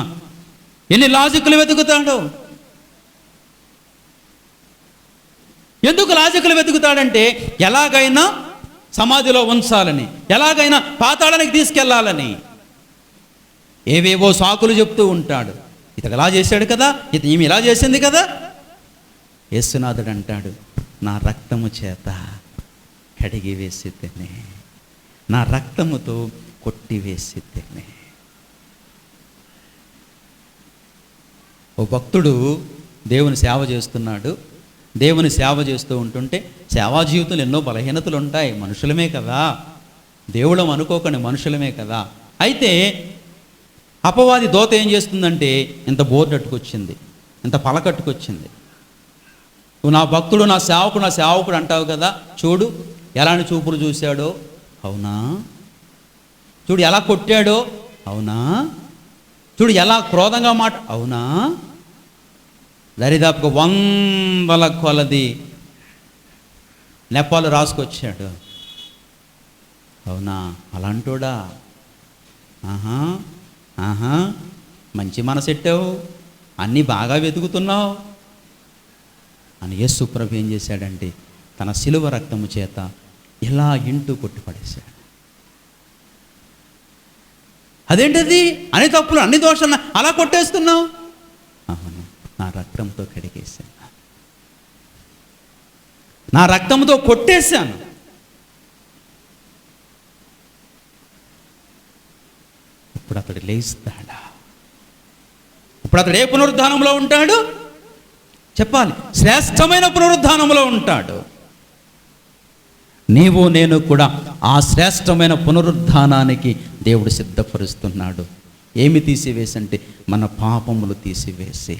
ఎన్ని లాజిక్కులు వెతుకుతాడో. ఎందుకు లాజికులు వెతుకుతాడంటే ఎలాగైనా సమాధిలో ఉంచాలని, ఎలాగైనా పాతాళానికి తీసుకెళ్లాలని ఏవేవో సాకులు చెప్తూ ఉంటాడు. ఇతను ఇలా చేశాడు కదా, ఈమె ఇలా చేసింది కదా. యేసునాథుడు అంటాడు, నా రక్తము చేత కడిగి వేసితేనే, నా రక్తముతో కొట్టివేసితేనే. ఓ భక్తుడు దేవుని సేవ చేస్తున్నాడు. దేవుని సేవ చేస్తూ ఉంటుంటే సేవా జీవితంలో ఎన్నో బలహీనతలు ఉంటాయి, మనుషులమే కదా, దేవుళ్ళం అనుకోకండి, మనుషులమే కదా. అయితే అపవాది దోత ఏం చేస్తుందంటే ఇంత బోర్డు అట్టుకొచ్చింది, ఇంత పలకట్టుకొచ్చింది. నువ్వు నా భక్తుడు, నా సేవకుడు అంటావు కదా, చూడు ఎలాంటి చూపులు చూశాడో, అవునా? చూడు ఎలా కొట్టాడో, అవునా? చూడు ఎలా క్రోధంగా మాట, అవునా? దరిదాపుగా 100ల కొలది నెపాలు రాసుకొచ్చాడు, అవునా? అలాంటోడా? మంచి మనసెట్టావు, అన్నీ బాగా వెతుకుతున్నావు అని యేసు ప్రభు ఏం చేశాడంటే తన శిలువ రక్తము చేత ఇలా ఇంటూ కొట్టిపడేశాడు. అదేంటది? అన్ని తప్పులు, అన్ని దోషాలు అలా కొట్టేస్తున్నావు. అవును, నా రక్తంతో కడిగేశాను. నా రక్తంతో కొట్టేశాను. ఇప్పుడు అతడు లేస్తాడా? ఇప్పుడు అతడు ఏ పునరుద్ధానంలో ఉంటాడు చెప్పాలి? శ్రేష్టమైన పునరుద్ధానంలో ఉంటాడు. నీవు నేను కూడా ఆ శ్రేష్టమైన పునరుద్ధానానికి దేవుడు సిద్ధపరుస్తున్నాడు. ఏమి తీసివేసి అంటే మన పాపములు తీసివేసి,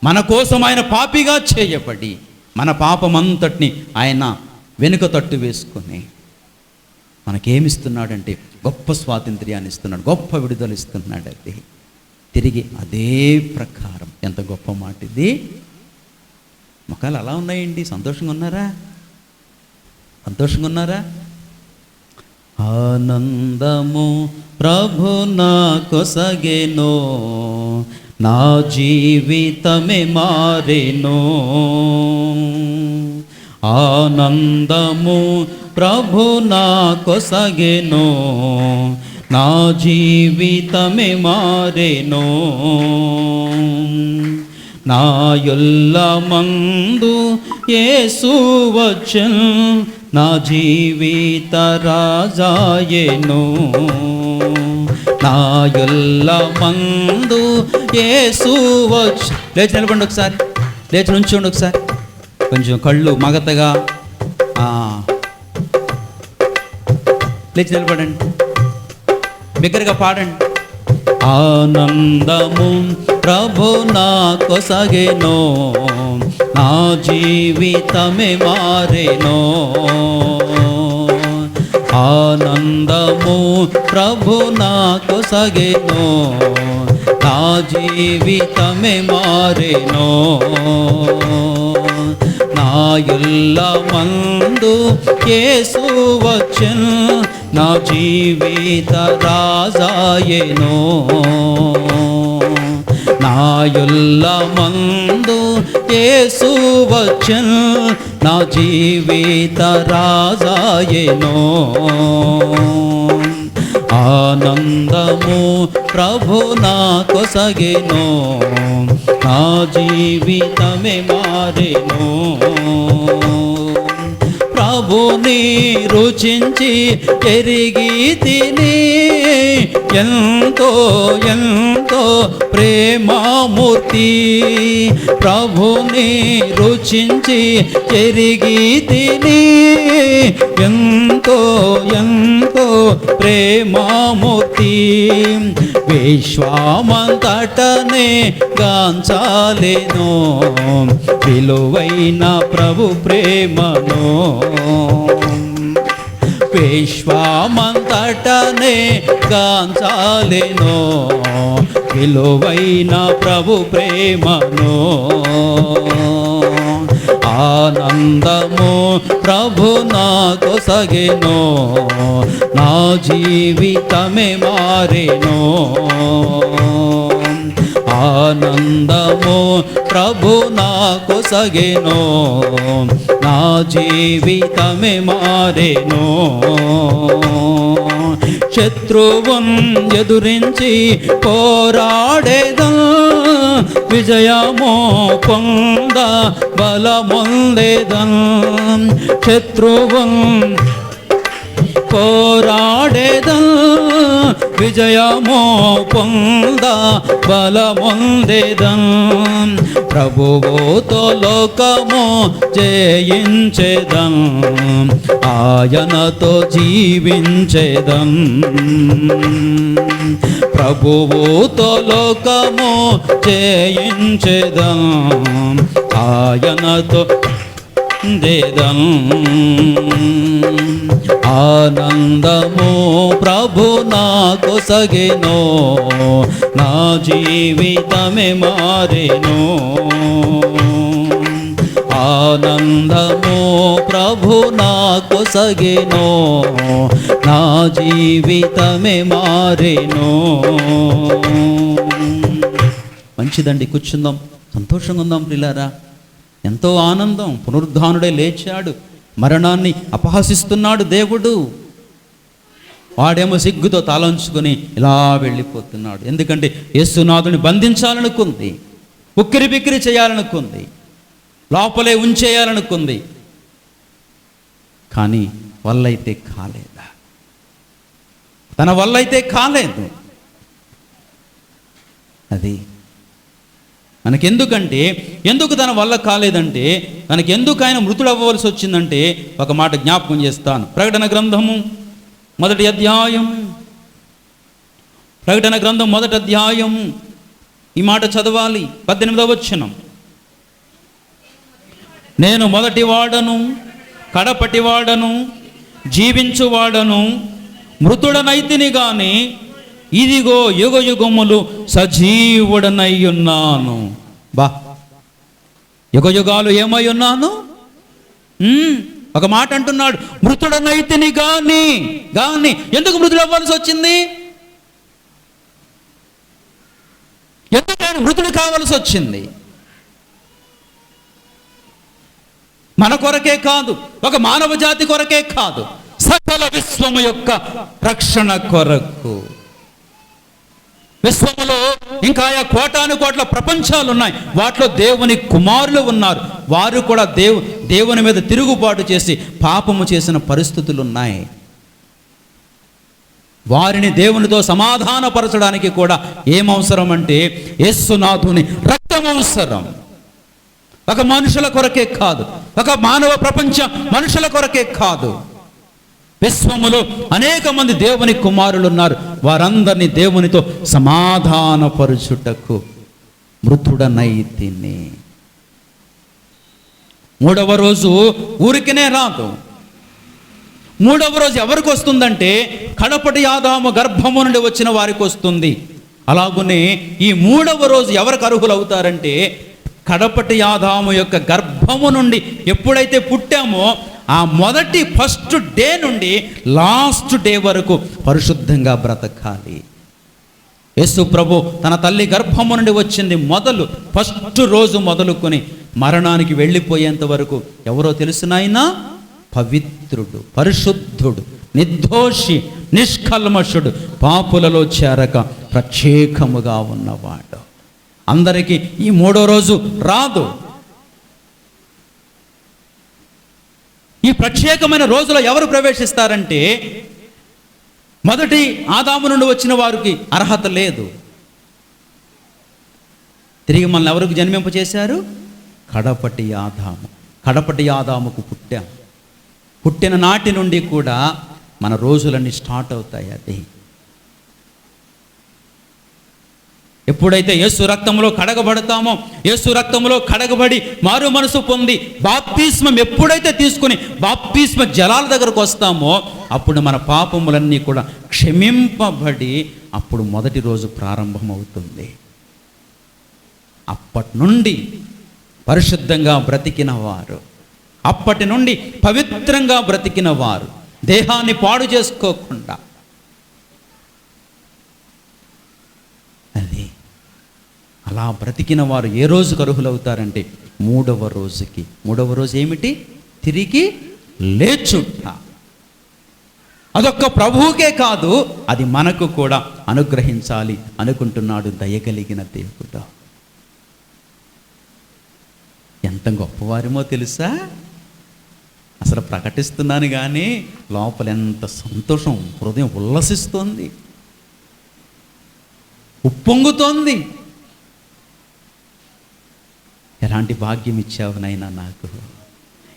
మన కోసం ఆయన పాపిగా చేయబడి మన పాపమంతటిని ఆయన వెనుక తట్టు వేసుకొని మనకేమిస్తున్నాడంటే గొప్ప స్వాతంత్ర్యాన్ని ఇస్తున్నాడు, గొప్ప విడుదల ఇస్తున్నాడు. అది తిరిగి అదే ప్రకారం ఎంత గొప్ప మాట ఇది. ముఖాలు అలా ఉన్నాయండి. సంతోషంగా ఉన్నారా? సంతోషంగా ఉన్నారా? ఆనందము ప్రభు నా కొసగెనో, నా జీవితమే మారెనో. ఆనందము ప్రభు నా కొసగెనో, నా జీవితమే మారెనో. నా యొల్లమందు యేసు వచ్చెను, నా జీవిత రాజాయెను. నా యొల్లమందు యేసు వచ్చెను. లేచి నిలబడండి ఒకసారి, లేచి నుంచోండి ఒకసారి. కొంచెం కళ్ళు మగతగా లేచి నిలబడండి, బిగ్గరగా పాడండి. ఆనందము ప్రభు నా కొసగెనో, నా జీవితమే మారెనో. ఆనందము ప్రభు నా కొసగెనో, నా జీవితమే మారెనో. నా యొల్లమందు యేసు వచ్చెను, నా జీవిత రాజాయెను. నా యొల్లమందు యేసు వచ్చెను, నా జీవిత రాజాయెను. ఆనందము ప్రభు నా కొసగెనో, నా జీవితమే మారెనో. ప్రభుని రుచించి ఎరిగి తిని, ఎంతో ఎంతో ప్రేమామూర్తి. ప్రభుని రుచించి ఎరిగి తిని, ఎంతో ఎంతో ప్రేమామూర్తి. విశ్వమంతటనే గాంచాలెను, విలువైన ప్రభు ప్రేమను. విశ్వమంతటనే గాంచాలెను, విలువైన ప్రభు ప్రేమను. ఆనందము ప్రభు నా కొసగెనో, నా జీవితమే మారెనో. ఆనందము ప్రభు నా కొసగెనో, నా జీవితమే మారెనో. శత్రువున్ ఎదురించి పోరాడేదన్, విజయమో పొంద బలమొందేదన్. శత్రువున్ పోరాడేదన్, విజయమో పొంద బలమొందేదన్. ప్రభువుతో లోకము జయించేదన్, ఆయనతో జీవించేదన్. ప్రభువుతో లోకము జయించేదన్, ఆయనతో దేదం. ఆనందము ప్రభు నా కొసగెనో, నా జీవితమే మారెనో. ఆనందము ప్రభు నా కొసగెనో, నా జీవితమే మారెనో. మంచిదండి, కూర్చుందాం, సంతోషంగా ఉందాం ప్రియులారా. ఎంతో ఆనందం. పునరుద్ధానుడే లేచాడు, మరణాన్ని అపహసిస్తున్నాడు దేవుడు. వాడేమో సిగ్గుతో తలంచుకొని ఇలా వెళ్ళిపోతున్నాడు. ఎందుకంటే యేసునాథుని బంధించాలనుకుంది, ఉక్కిరి బిక్కిరి చేయాలనుకుంది. లోపలే ఉంచేయాలనుకుంది, కానీ వల్లైతే కాలేదా? తన వల్లైతే కాలేదు. అది మనకెందుకంటే, ఎందుకు తన వల్ల కాలేదంటే, తనకెందుకు ఆయన మృతుడు అవ్వవలసి వచ్చిందంటే, ఒక మాట జ్ఞాపకం చేస్తాను. ప్రకటన గ్రంథము 1వ అధ్యాయం, ప్రకటన గ్రంథం 1వ అధ్యాయం, ఈ మాట చదవాలి. 18వ వచనం. నేను మొదటి వాడను, కడపటి వాడను, జీవించువాడను, మృతుడనైతిని గాని ఇదిగో యుగ యుగములు సజీవుడనై ఉన్నాను. బా, యుగ యుగాలు ఏమై ఉన్నాను? ఒక మాట అంటున్నాడు, మృతుడనైతిని గాని. ఎందుకు మృతుడు అవ్వాల్సి వచ్చింది? ఎందుకు ఆయన మృతుడు కావాల్సి వచ్చింది? మన కొరకే కాదు, ఒక మానవ జాతి కొరకే కాదు, సకల విశ్వము యొక్క రక్షణ కొరకు. విశ్వములో ఇంకా కోటాను కోట్ల ప్రపంచాలు ఉన్నాయి, వాటిలో దేవుని కుమారులు ఉన్నారు. వారు కూడా దేవుని మీద తిరుగుబాటు చేసి పాపము చేసిన పరిస్థితులు ఉన్నాయి. వారిని దేవునితో సమాధానపరచడానికి కూడా ఏమవసరం అంటే యేసునాథుని రక్తం అవసరం. ఒక మనుషుల కొరకే కాదు, ఒక మానవ ప్రపంచ మనుషుల కొరకే కాదు. విశ్వములో అనేక మంది దేవుని కుమారులు ఉన్నారు. వారందరినీ దేవునితో సమాధానపరుచుటకు మృతుడనైతిని. 3వ రోజు ఊరికినే రాదు. 3వ రోజు ఎవరికి వస్తుందంటే, కడపటి ఆదాము గర్భము నుండి వచ్చిన వారికి వస్తుంది. అలాగునే ఈ 3వ రోజు ఎవరికి అర్హులు అవుతారంటే, కడపటి ఆదాము యొక్క గర్భము నుండి ఎప్పుడైతే పుట్టామో ఆ ఫస్ట్ డే నుండి లాస్ట్ డే వరకు పరిశుద్ధంగా బ్రతకాలి. యేసు ప్రభు తన తల్లి గర్భము నుండి వచ్చింది ఫస్ట్ రోజు మొదలుకొని మరణానికి వెళ్ళిపోయేంత వరకు ఎవరో తెలుసునాయనా? పవిత్రుడు, పరిశుద్ధుడు, నిర్దోషి, నిష్కల్మషుడు, పాపులలో చేరక ప్రత్యేకముగా ఉన్నవాడు. అందరికీ ఈ 3వ రోజు రాదు. ఈ ప్రత్యేకమైన రోజులో ఎవరు ప్రవేశిస్తారంటే, మొదటి ఆదాము నుండి వచ్చిన వారికి అర్హత లేదు. తిరిగి మనల్ని ఎవరికి జన్మింపచేశారు? కడపటి ఆదాము. కడపటి ఆదాముకు పుట్టాం. పుట్టిన నాటి నుండి కూడా మన రోజులన్నీ స్టార్ట్ అవుతాయి. అది ఎప్పుడైతే యేసు రక్తంలో కడగబడతామో, యేసు రక్తంలో కడగబడి మారు మనసు పొంది బాప్తిస్మం ఎప్పుడైతే తీసుకుని బాప్తిస్మ జలాల దగ్గరకు వస్తామో, అప్పుడు మన పాపములన్నీ కూడా క్షమింపబడి అప్పుడు మొదటి రోజు ప్రారంభమవుతుంది. అప్పటి నుండి పరిశుద్ధంగా బ్రతికిన వారు, అప్పటి నుండి పవిత్రంగా బ్రతికిన వారు, దేహాన్ని పాడు చేసుకోకుండా, అది అలా బ్రతికిన వారు ఏ రోజుకు అర్హులవుతారంటే 3వ రోజుకి. 3వ రోజు ఏమిటి? తిరిగి లేచుట. అదొక్క ప్రభువుకే కాదు, అది మనకు కూడా అనుగ్రహించాలి అనుకుంటున్నాడు దయగలిగిన దేవుడు. ఎంత గొప్పవారేమో తెలుసా? అసలు ప్రకటిస్తున్నాను కానీ లోపల ఎంత సంతోషం, హృదయం ఉల్లసిస్తోంది, ఉప్పొంగుతోంది. ఎలాంటి భాగ్యం ఇచ్చావు నైనా నాకు.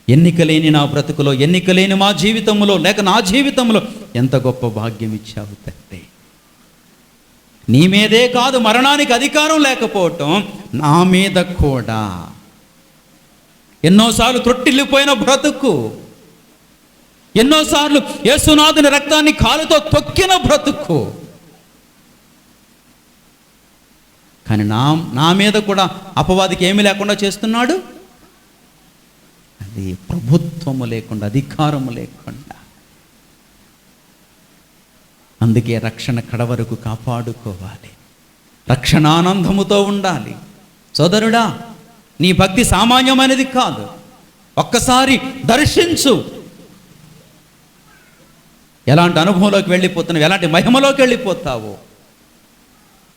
ఎన్నికలేని నా బ్రతుకులో, ఎన్నికలేని మా జీవితంలో, లేక నా జీవితంలో ఎంత గొప్ప భాగ్యం ఇచ్చావు తండ్రి. నీ మీదే కాదు, మరణానికి అధికారం లేకపోవటం నా మీద కూడా. ఎన్నోసార్లు త్రొట్టిల్లిపోయిన బ్రతుకు, ఎన్నోసార్లు యేసునాథుని రక్తాన్ని కాలుతో తొక్కిన బ్రతుకు, కానీ నా మీద కూడా అపవాదికి ఏమీ లేకుండా చేస్తున్నాడు. అది ప్రభుత్వము లేకుండా, అధికారము లేకుండా. అందుకే రక్షణ కడవరకు కాపాడుకోవాలి, రక్షణానందముతో ఉండాలి. సోదరుడా, నీ భక్తి సామాన్యమైనది కాదు. ఒక్కసారి దర్శించు, ఎలాంటి అనుభవంలోకి వెళ్ళిపోతున్నావు, ఎలాంటి మహిమలోకి వెళ్ళిపోతావో,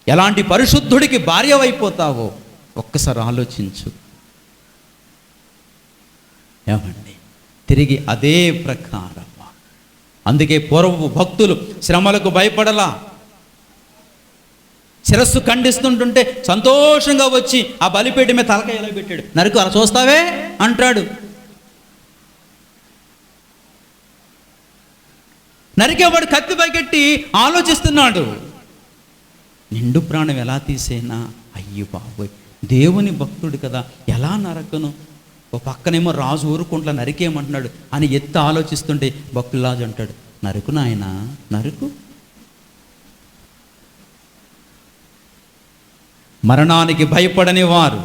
ఎలాంటి పరిశుద్ధుడికి భార్యవైపోతావో ఒక్కసారి ఆలోచించు. ఏమండి, తిరిగి అదే ప్రకారం. అందుకే పూర్వపు భక్తులు శ్రమలకు భయపడలా. శిరస్సు ఖండిస్తుంటుంటే సంతోషంగా వచ్చి ఆ బలిపేట మీద తలకాయ ఎలా పెట్టాడు, నరకు అలా చూస్తావే అంటాడు. నరికేవాడు కత్తి పైకెట్టి ఆలోచిస్తున్నాడు, నిండు ప్రాణం ఎలా తీసేనా, అయ్యో బాబోయ్ దేవుని భక్తుడు కదా, ఎలా నరకను, ఓ పక్కనేమో రాజు ఊరుకుంట్లా నరికేయమంటున్నాడు అని ఎత్తి ఆలోచిస్తుంటే భక్తులాజు అంటాడు, నరుకు నాయనా నరుకు. మరణానికి భయపడని వారు,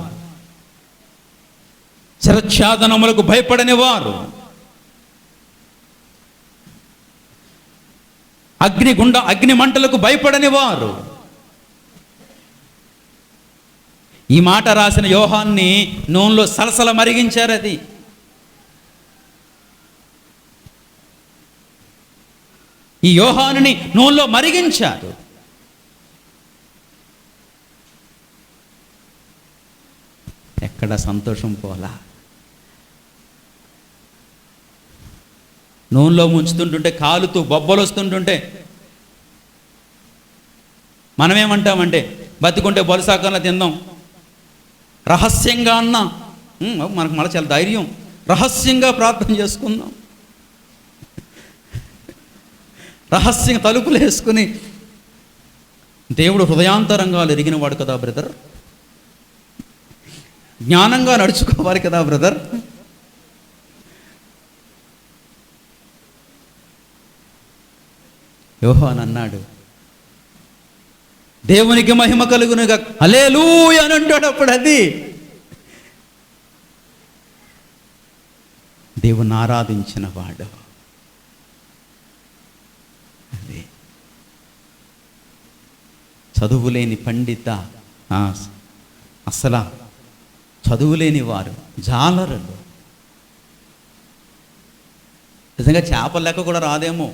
శరచ్ఛాదనములకు భయపడని వారు, అగ్ని మంటలకు భయపడని వారు. ఈ మాట రాసిన యోహాన్ని నూనెలో సలసల మరిగించారు. అది ఈ యోహానుని నూనెలో మరిగించారు. ఎక్కడ సంతోషం పోలా. నూనెలో ముంచుతుంటుంటే కాలుతూ బొబ్బలు వస్తుంటుంటే మనమేమంటామంటే బతికుంటే బొలసాకంలో తిందాం, రహస్యంగా అన్నా మనకు మళ్ళీ చాలా ధైర్యం, రహస్యంగా ప్రార్థన చేసుకుందాం, రహస్యంగా తలుపులు వేసుకుని. దేవుడు హృదయాంతరంగాలు ఎరిగినవాడు కదా బ్రదర్, జ్ఞానంగా నడుచుకోవాలి కదా బ్రదర్. యోహాను అన్నాడు, దేవునికి మహిమ కలుగునుగా హల్లెలూయా అని అంటాడు. అప్పుడు అది దేవుని ఆరాధించిన వాడు. అదే చదువులేని పండిత, అసలు చదువులేని వారు, జాలరులు. నిజంగా చేపల లెక్క కూడా రాదేమో,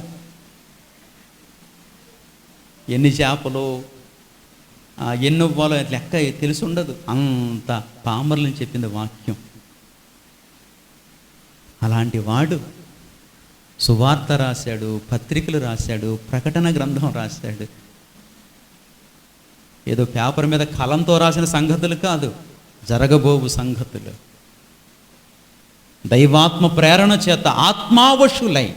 ఎన్ని చేపలు ఎన్ని ఇవ్వాలో లెక్క తెలిసి ఉండదు, అంత పామర్లని చెప్పింది వాక్యం. అలాంటి వాడు సువార్త రాశాడు, పత్రికలు రాశాడు, ప్రకటన గ్రంథం రాశాడు. ఏదో పేపర్ మీద కలంతో రాసిన సంగతులు కాదు, జరగబోవు సంగతులు. దైవాత్మ ప్రేరణ చేత ఆత్మావశులై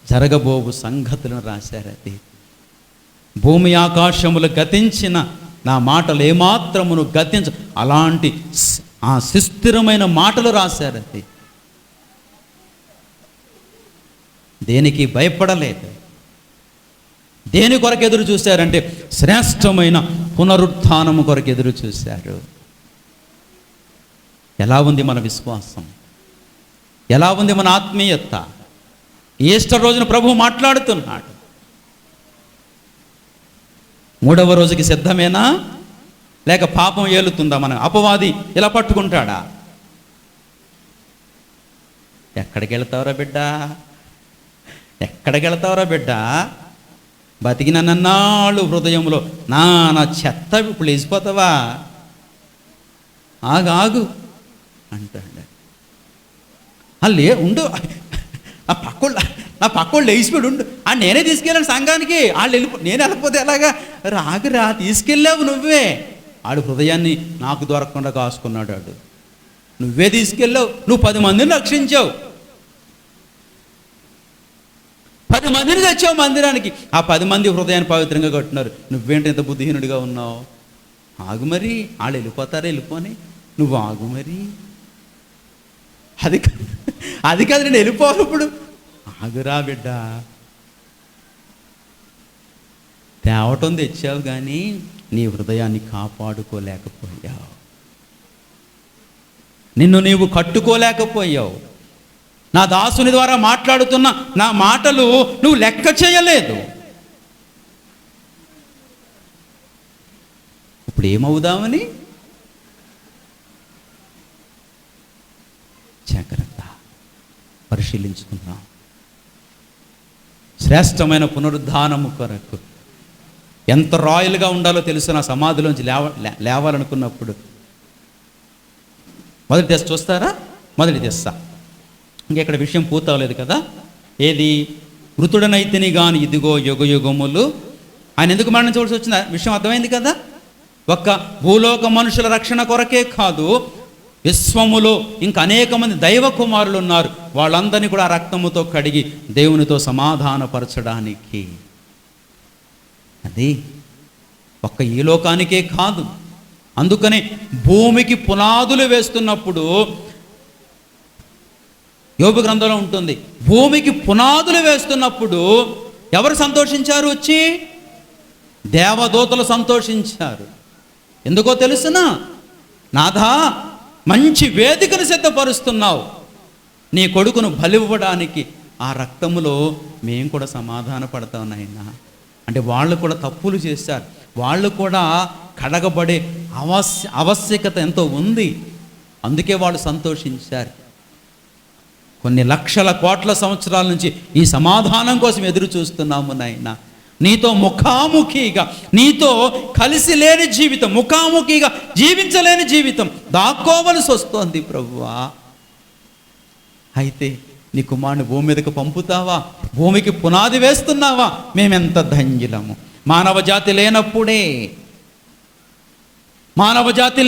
జరగబోవు సంగతులను రాశారు. అది భూమి ఆకాశములు గతించిన నా మాటలు ఏమాత్రమును గతించ, అలాంటి ఆ సుస్థిరమైన మాటలు రాశారు. అది దేనికి భయపడలేదు. దేని కొరకు ఎదురు చూశారంటే శ్రేష్టమైన పునరుత్థానము కొరకు ఎదురు చూశారు. ఎలా ఉంది మన విశ్వాసం, ఎలా ఉంది మన ఆత్మీయత? ఈస్టర్ రోజున ప్రభువు మాట్లాడుతున్నాడు. 3వ రోజుకి సిద్ధమేనా, లేక పాపం ఏలుతుందా? మన అపవాది ఇలా పట్టుకుంటాడా? ఎక్కడికి వెళ్తావురా బిడ్డ, ఎక్కడికి వెళ్తావురా బిడ్డ? బతికినన్నాళ్ళు హృదయంలో నా చెత్త ఇప్పుడు లేచిపోతావా? ఆగు అంటాడు. ఉండు, నా పక్కోళ్ళు లేచిపోయాడు, ఉండు, నేనే తీసుకెళ్ళాను సంఘానికి, నేను వెళ్ళకపోతే ఎలాగా? రాగురా, తీసుకెళ్ళావు నువ్వే. ఆడు హృదయాన్ని నాకు దొరకకుండా కాసుకున్నాడు. ఆడు నువ్వే తీసుకెళ్ళావు, నువ్వు 10 మందిని రక్షించావు, 10 మందిని తెచ్చావు మందిరానికి. ఆ 10 మంది హృదయాన్ని పవిత్రంగా కట్టున్నారు. నువ్వేంటి ఇంత బుద్ధిహీనుడిగా ఉన్నావు? ఆగు మరి, వాళ్ళు వెళ్ళిపోతారా? వెళ్ళిపోని, నువ్వు ఆగు మరి. అది కాదు, నేను వెళ్ళిపోవాలి ఇప్పుడు. ఆగురా బిడ్డ, తేవటం తెచ్చావు కానీ నీ హృదయాన్ని కాపాడుకోలేకపోయావు, నిన్ను నీవు కట్టుకోలేకపోయావు. నా దాసుని ద్వారా మాట్లాడుతున్న నా మాటలు నువ్వు లెక్క చేయలేదు. ఇప్పుడు ఏమవుదామని జాగ్రత్త పరిశీలించుకుందాం. శ్రేష్టమైన పునరుద్ధానము కొరకు ఎంత రాయల్గా ఉండాలో తెలుసు. నా సమాధిలోంచి లేవాలనుకున్నప్పుడు మొదటి దశ చూస్తారా? మొదటి దశ ఇక్కడ విషయం పూర్తవలేదు కదా. ఏది? మృతుడనైతిని గాని ఇదిగో యుగ యుగములు. ఆయన ఎందుకు మరణించవలసి వచ్చిన విషయం అర్థమైంది కదా. ఒక్క భూలోక మనుషుల రక్షణ కొరకే కాదు, విశ్వములో ఇంకా అనేక మంది దైవ కుమారులు ఉన్నారు. వాళ్ళందరినీ కూడా ఆ రక్తముతో కడిగి దేవునితో సమాధానపరచడానికి. అది ఒక్క ఈ లోకానికే కాదు. అందుకనే భూమికి పునాదులు వేస్తున్నప్పుడు యోబు గ్రంథంలో ఉంటుంది, భూమికి పునాదులు వేస్తున్నప్పుడు ఎవరు సంతోషించారు? వచ్చి దేవదూతలు సంతోషించారు. ఎందుకో తెలుసునా? నాథా, మంచి వేదికను సిద్ధపరుస్తున్నావు, నీ కొడుకును బలివ్వడానికి. ఆ రక్తములో మేము కూడా సమాధాన పడతాం నాయనా. అంటే వాళ్ళు కూడా తప్పులు చేశారు, వాళ్ళు కూడా కడగబడే ఆవశ్యకత ఎంతో ఉంది. అందుకే వాళ్ళు సంతోషించారు. కొన్ని లక్షల కోట్ల సంవత్సరాల నుంచి ఈ సమాధానం కోసం ఎదురు చూస్తున్నాము నాయనా. నీతో ముఖాముఖిగా, నీతో కలిసి లేని జీవితం, ముఖాముఖిగా జీవించలేని జీవితం దాక్కోవలసి వస్తోంది ప్రభువా. అయితే నీ కుమారుని భూమి మీదకు పంపుతావా? భూమికి పునాది వేస్తున్నావా? మేమెంత ధన్యులము. మానవ జాతి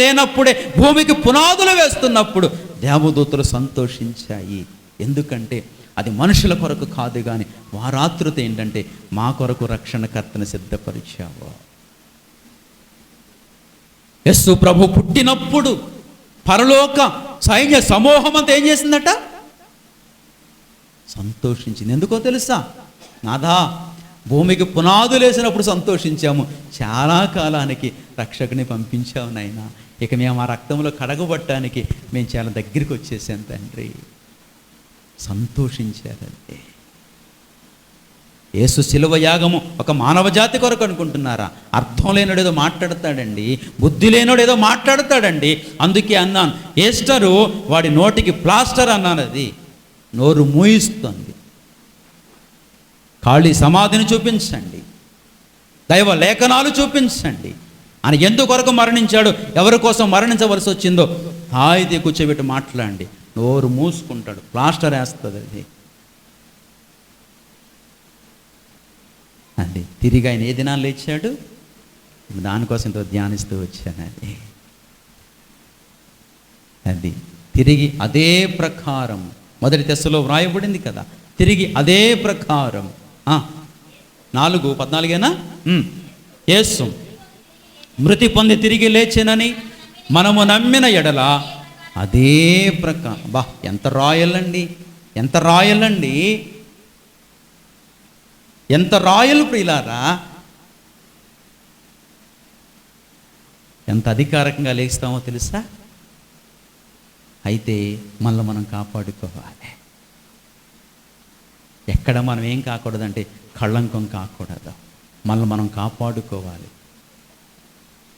లేనప్పుడే భూమికి పునాదులు వేస్తున్నప్పుడు దేవదూతలు సంతోషించాయి. ఎందుకంటే అది మనుషుల కొరకు కాదు, కానీ వారాతృత ఏంటంటే మా కొరకు రక్షణకర్తను సిద్ధపరిచావు. యేసు ప్రభు పుట్టినప్పుడు పరలోక సైన్య సమూహం అంతా ఏం చేసిందట? సంతోషించింది. ఎందుకో తెలుసా? నాథా, భూమికి పునాదులు వేసినప్పుడు సంతోషించాము, చాలా కాలానికి రక్షకుని పంపించావు నాయనా. ఇక మేము ఆ రక్తంలో కడగబట్టడానికి మేము చాలా దగ్గరికి వచ్చేసాం తండ్రి. సంతోషించారంటే యేసు శిలువ యాగము ఒక మానవ జాతి కొరకు అనుకుంటున్నారా? అర్థం లేనోడు ఏదో మాట్లాడతాడండి, బుద్ధి లేనోడు ఏదో మాట్లాడతాడండి. అందుకే అన్నాను, ఈస్టరు వాడి నోటికి ప్లాస్టర్ అన్నాను. అది నోరు మూయిస్తుంది. ఖాళీ సమాధిని చూపించండి, దైవ లేఖనాలు చూపించండి. ఆయన ఎందుకొరకు మరణించాడు, ఎవరి కోసం మరణించవలసి వచ్చిందో హాయిది కూర్చోబెట్టి మాట్లాడండి. నోరు మూసుకుంటాడు, ప్లాస్టర్ వేస్తుంది అది. అది తిరిగి ఆయన ఏ దినాలు లేచాడు, దానికోసం ఇంత ధ్యానిస్తూ వచ్చాను. అది తిరిగి అదే ప్రకారం మొదటి దశలో వ్రాయబడింది కదా, తిరిగి అదే ప్రకారం 4:14 యేసు మృతి పొంది తిరిగి లేచెనని మనము నమ్మిన ఎడల అదే ప్రకారం. బా, ఎంత రాయలండి, ఎంత రాయలండి, ఎంత రాయలు ప్రియులారా. ఎంత అధికారికంగా లేస్తామో తెలుసా? అయితే మనల్ని మనం కాపాడుకోవాలి. ఎక్కడ మనం ఏం కాకూడదంటే కళ్ళంకం కాకూడదు, మనల్ని మనం కాపాడుకోవాలి.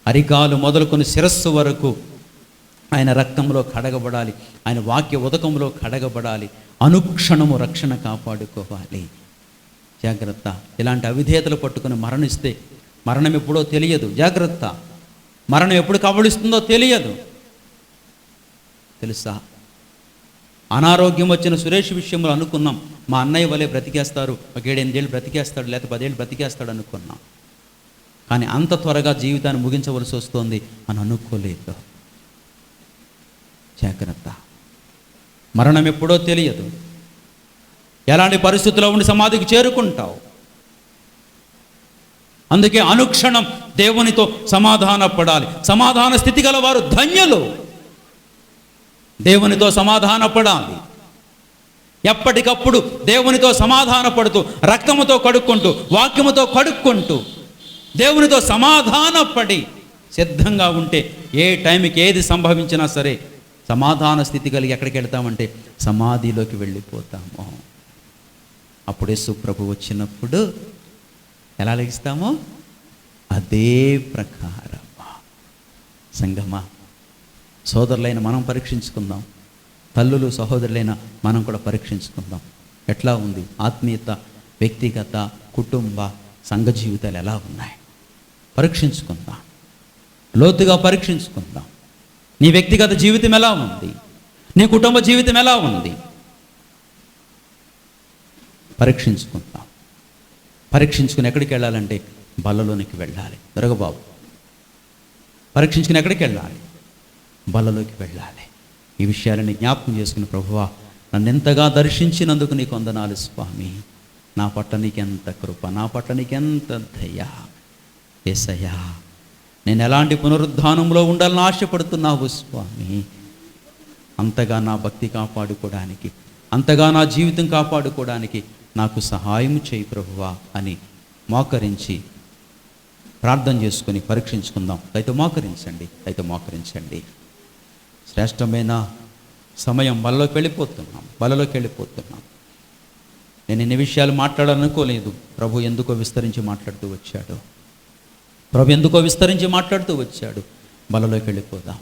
అరికాలు మొదలుకొని శిరస్సు వరకు ఆయన రక్తంలో కడగబడాలి, ఆయన వాక్య ఉదకంలో కడగబడాలి. అనుక్షణము రక్షణ కాపాడుకోవాలి. జాగ్రత్త. ఇలాంటి అవిధేయతలు పట్టుకుని మరణిస్తే మరణం ఎప్పుడో తెలియదు. జాగ్రత్త. మరణం ఎప్పుడు కబళిస్తుందో తెలియదు. తెలుసా, అనారోగ్యం వచ్చిన సురేష్ విషయంలో అనుకున్నాం, మా అన్నయ్య వలె బ్రతికేస్తారు, ఒక 7-8 ఏళ్ళు బ్రతికేస్తాడు, లేకపోతే 10 ఏళ్ళు బ్రతికేస్తాడు అనుకున్నాం. కానీ అంత త్వరగా జీవితాన్ని ముగించవలసి వస్తుంది అని అనుకోలేదు. జాగ్రత్త. మరణం ఎప్పుడో తెలియదు. ఎలాంటి పరిస్థితుల్లో ఉండి సమాధికి చేరుకుంటావు. అందుకే అనుక్షణం దేవునితో సమాధాన పడాలి. సమాధాన స్థితి గల వారు ధన్యులు. దేవునితో సమాధాన పడాలి. ఎప్పటికప్పుడు దేవునితో సమాధాన పడుతూ, రక్తముతో కడుక్కుంటూ, వాక్యముతో కడుక్కుంటూ, దేవునితో సమాధాన పడి సిద్ధంగా ఉంటే ఏ టైంకి ఏది సంభవించినా సరే సమాధాన స్థితి కలిగి ఎక్కడికి వెళ్తామంటే సమాధిలోకి వెళ్ళిపోతాము. అప్పుడు యేసు ప్రభు వచ్చినప్పుడు ఎలా లెగిస్తామో అదే ప్రకారం. సంగమా, సోదరులైన మనం పరీక్షించుకుందాం, తల్లులు సహోదరులైన మనం కూడా పరీక్షించుకుందాం. ఎట్లా ఉంది ఆత్మీయత, వ్యక్తిగత, కుటుంబ, సంఘ జీవితాలు ఎలా ఉన్నాయి పరీక్షించుకుందాం. లోతుగా పరీక్షించుకుందాం. నీ వ్యక్తిగత జీవితం ఎలా ఉంది? నీ కుటుంబ జీవితం ఎలా ఉంది? పరీక్షించుకుంటాం. పరీక్షించుకుని ఎక్కడికి వెళ్ళాలంటే బల్లలోనికి వెళ్ళాలి. దొరగబాబు, పరీక్షించుకుని ఎక్కడికి వెళ్ళాలి? బల్లలోకి వెళ్ళాలి. ఈ విషయాలని జ్ఞాపకం చేసుకుని, ప్రభువా నన్ను ఎంతగా దర్శించినందుకు నీకు వందనాలు స్వామి, నా పట్ల నీకెంత కృప, నా పట్ల నీకెంత దయ యేసయ్యా, నేను ఎలాంటి పునరుద్ధానంలో ఉండాలని ఆశపడుతున్నావు స్వామి, అంతగా నా భక్తి కాపాడుకోవడానికి, అంతగా నా జీవితం కాపాడుకోవడానికి నాకు సహాయం చేయి ప్రభువా అని మోకరించి ప్రార్థన చేసుకొని పరీక్షించుకుందాం. అయితే మోకరించండి. శ్రేష్టమైన సమయం బలలోకి వెళ్ళిపోతున్నాం. నేను ఇన్ని విషయాలు మాట్లాడాలనుకోలేదు. ప్రభు ఎందుకో విస్తరించి మాట్లాడుతూ వచ్చాడు. బలలోకి వెళ్ళిపోదాం.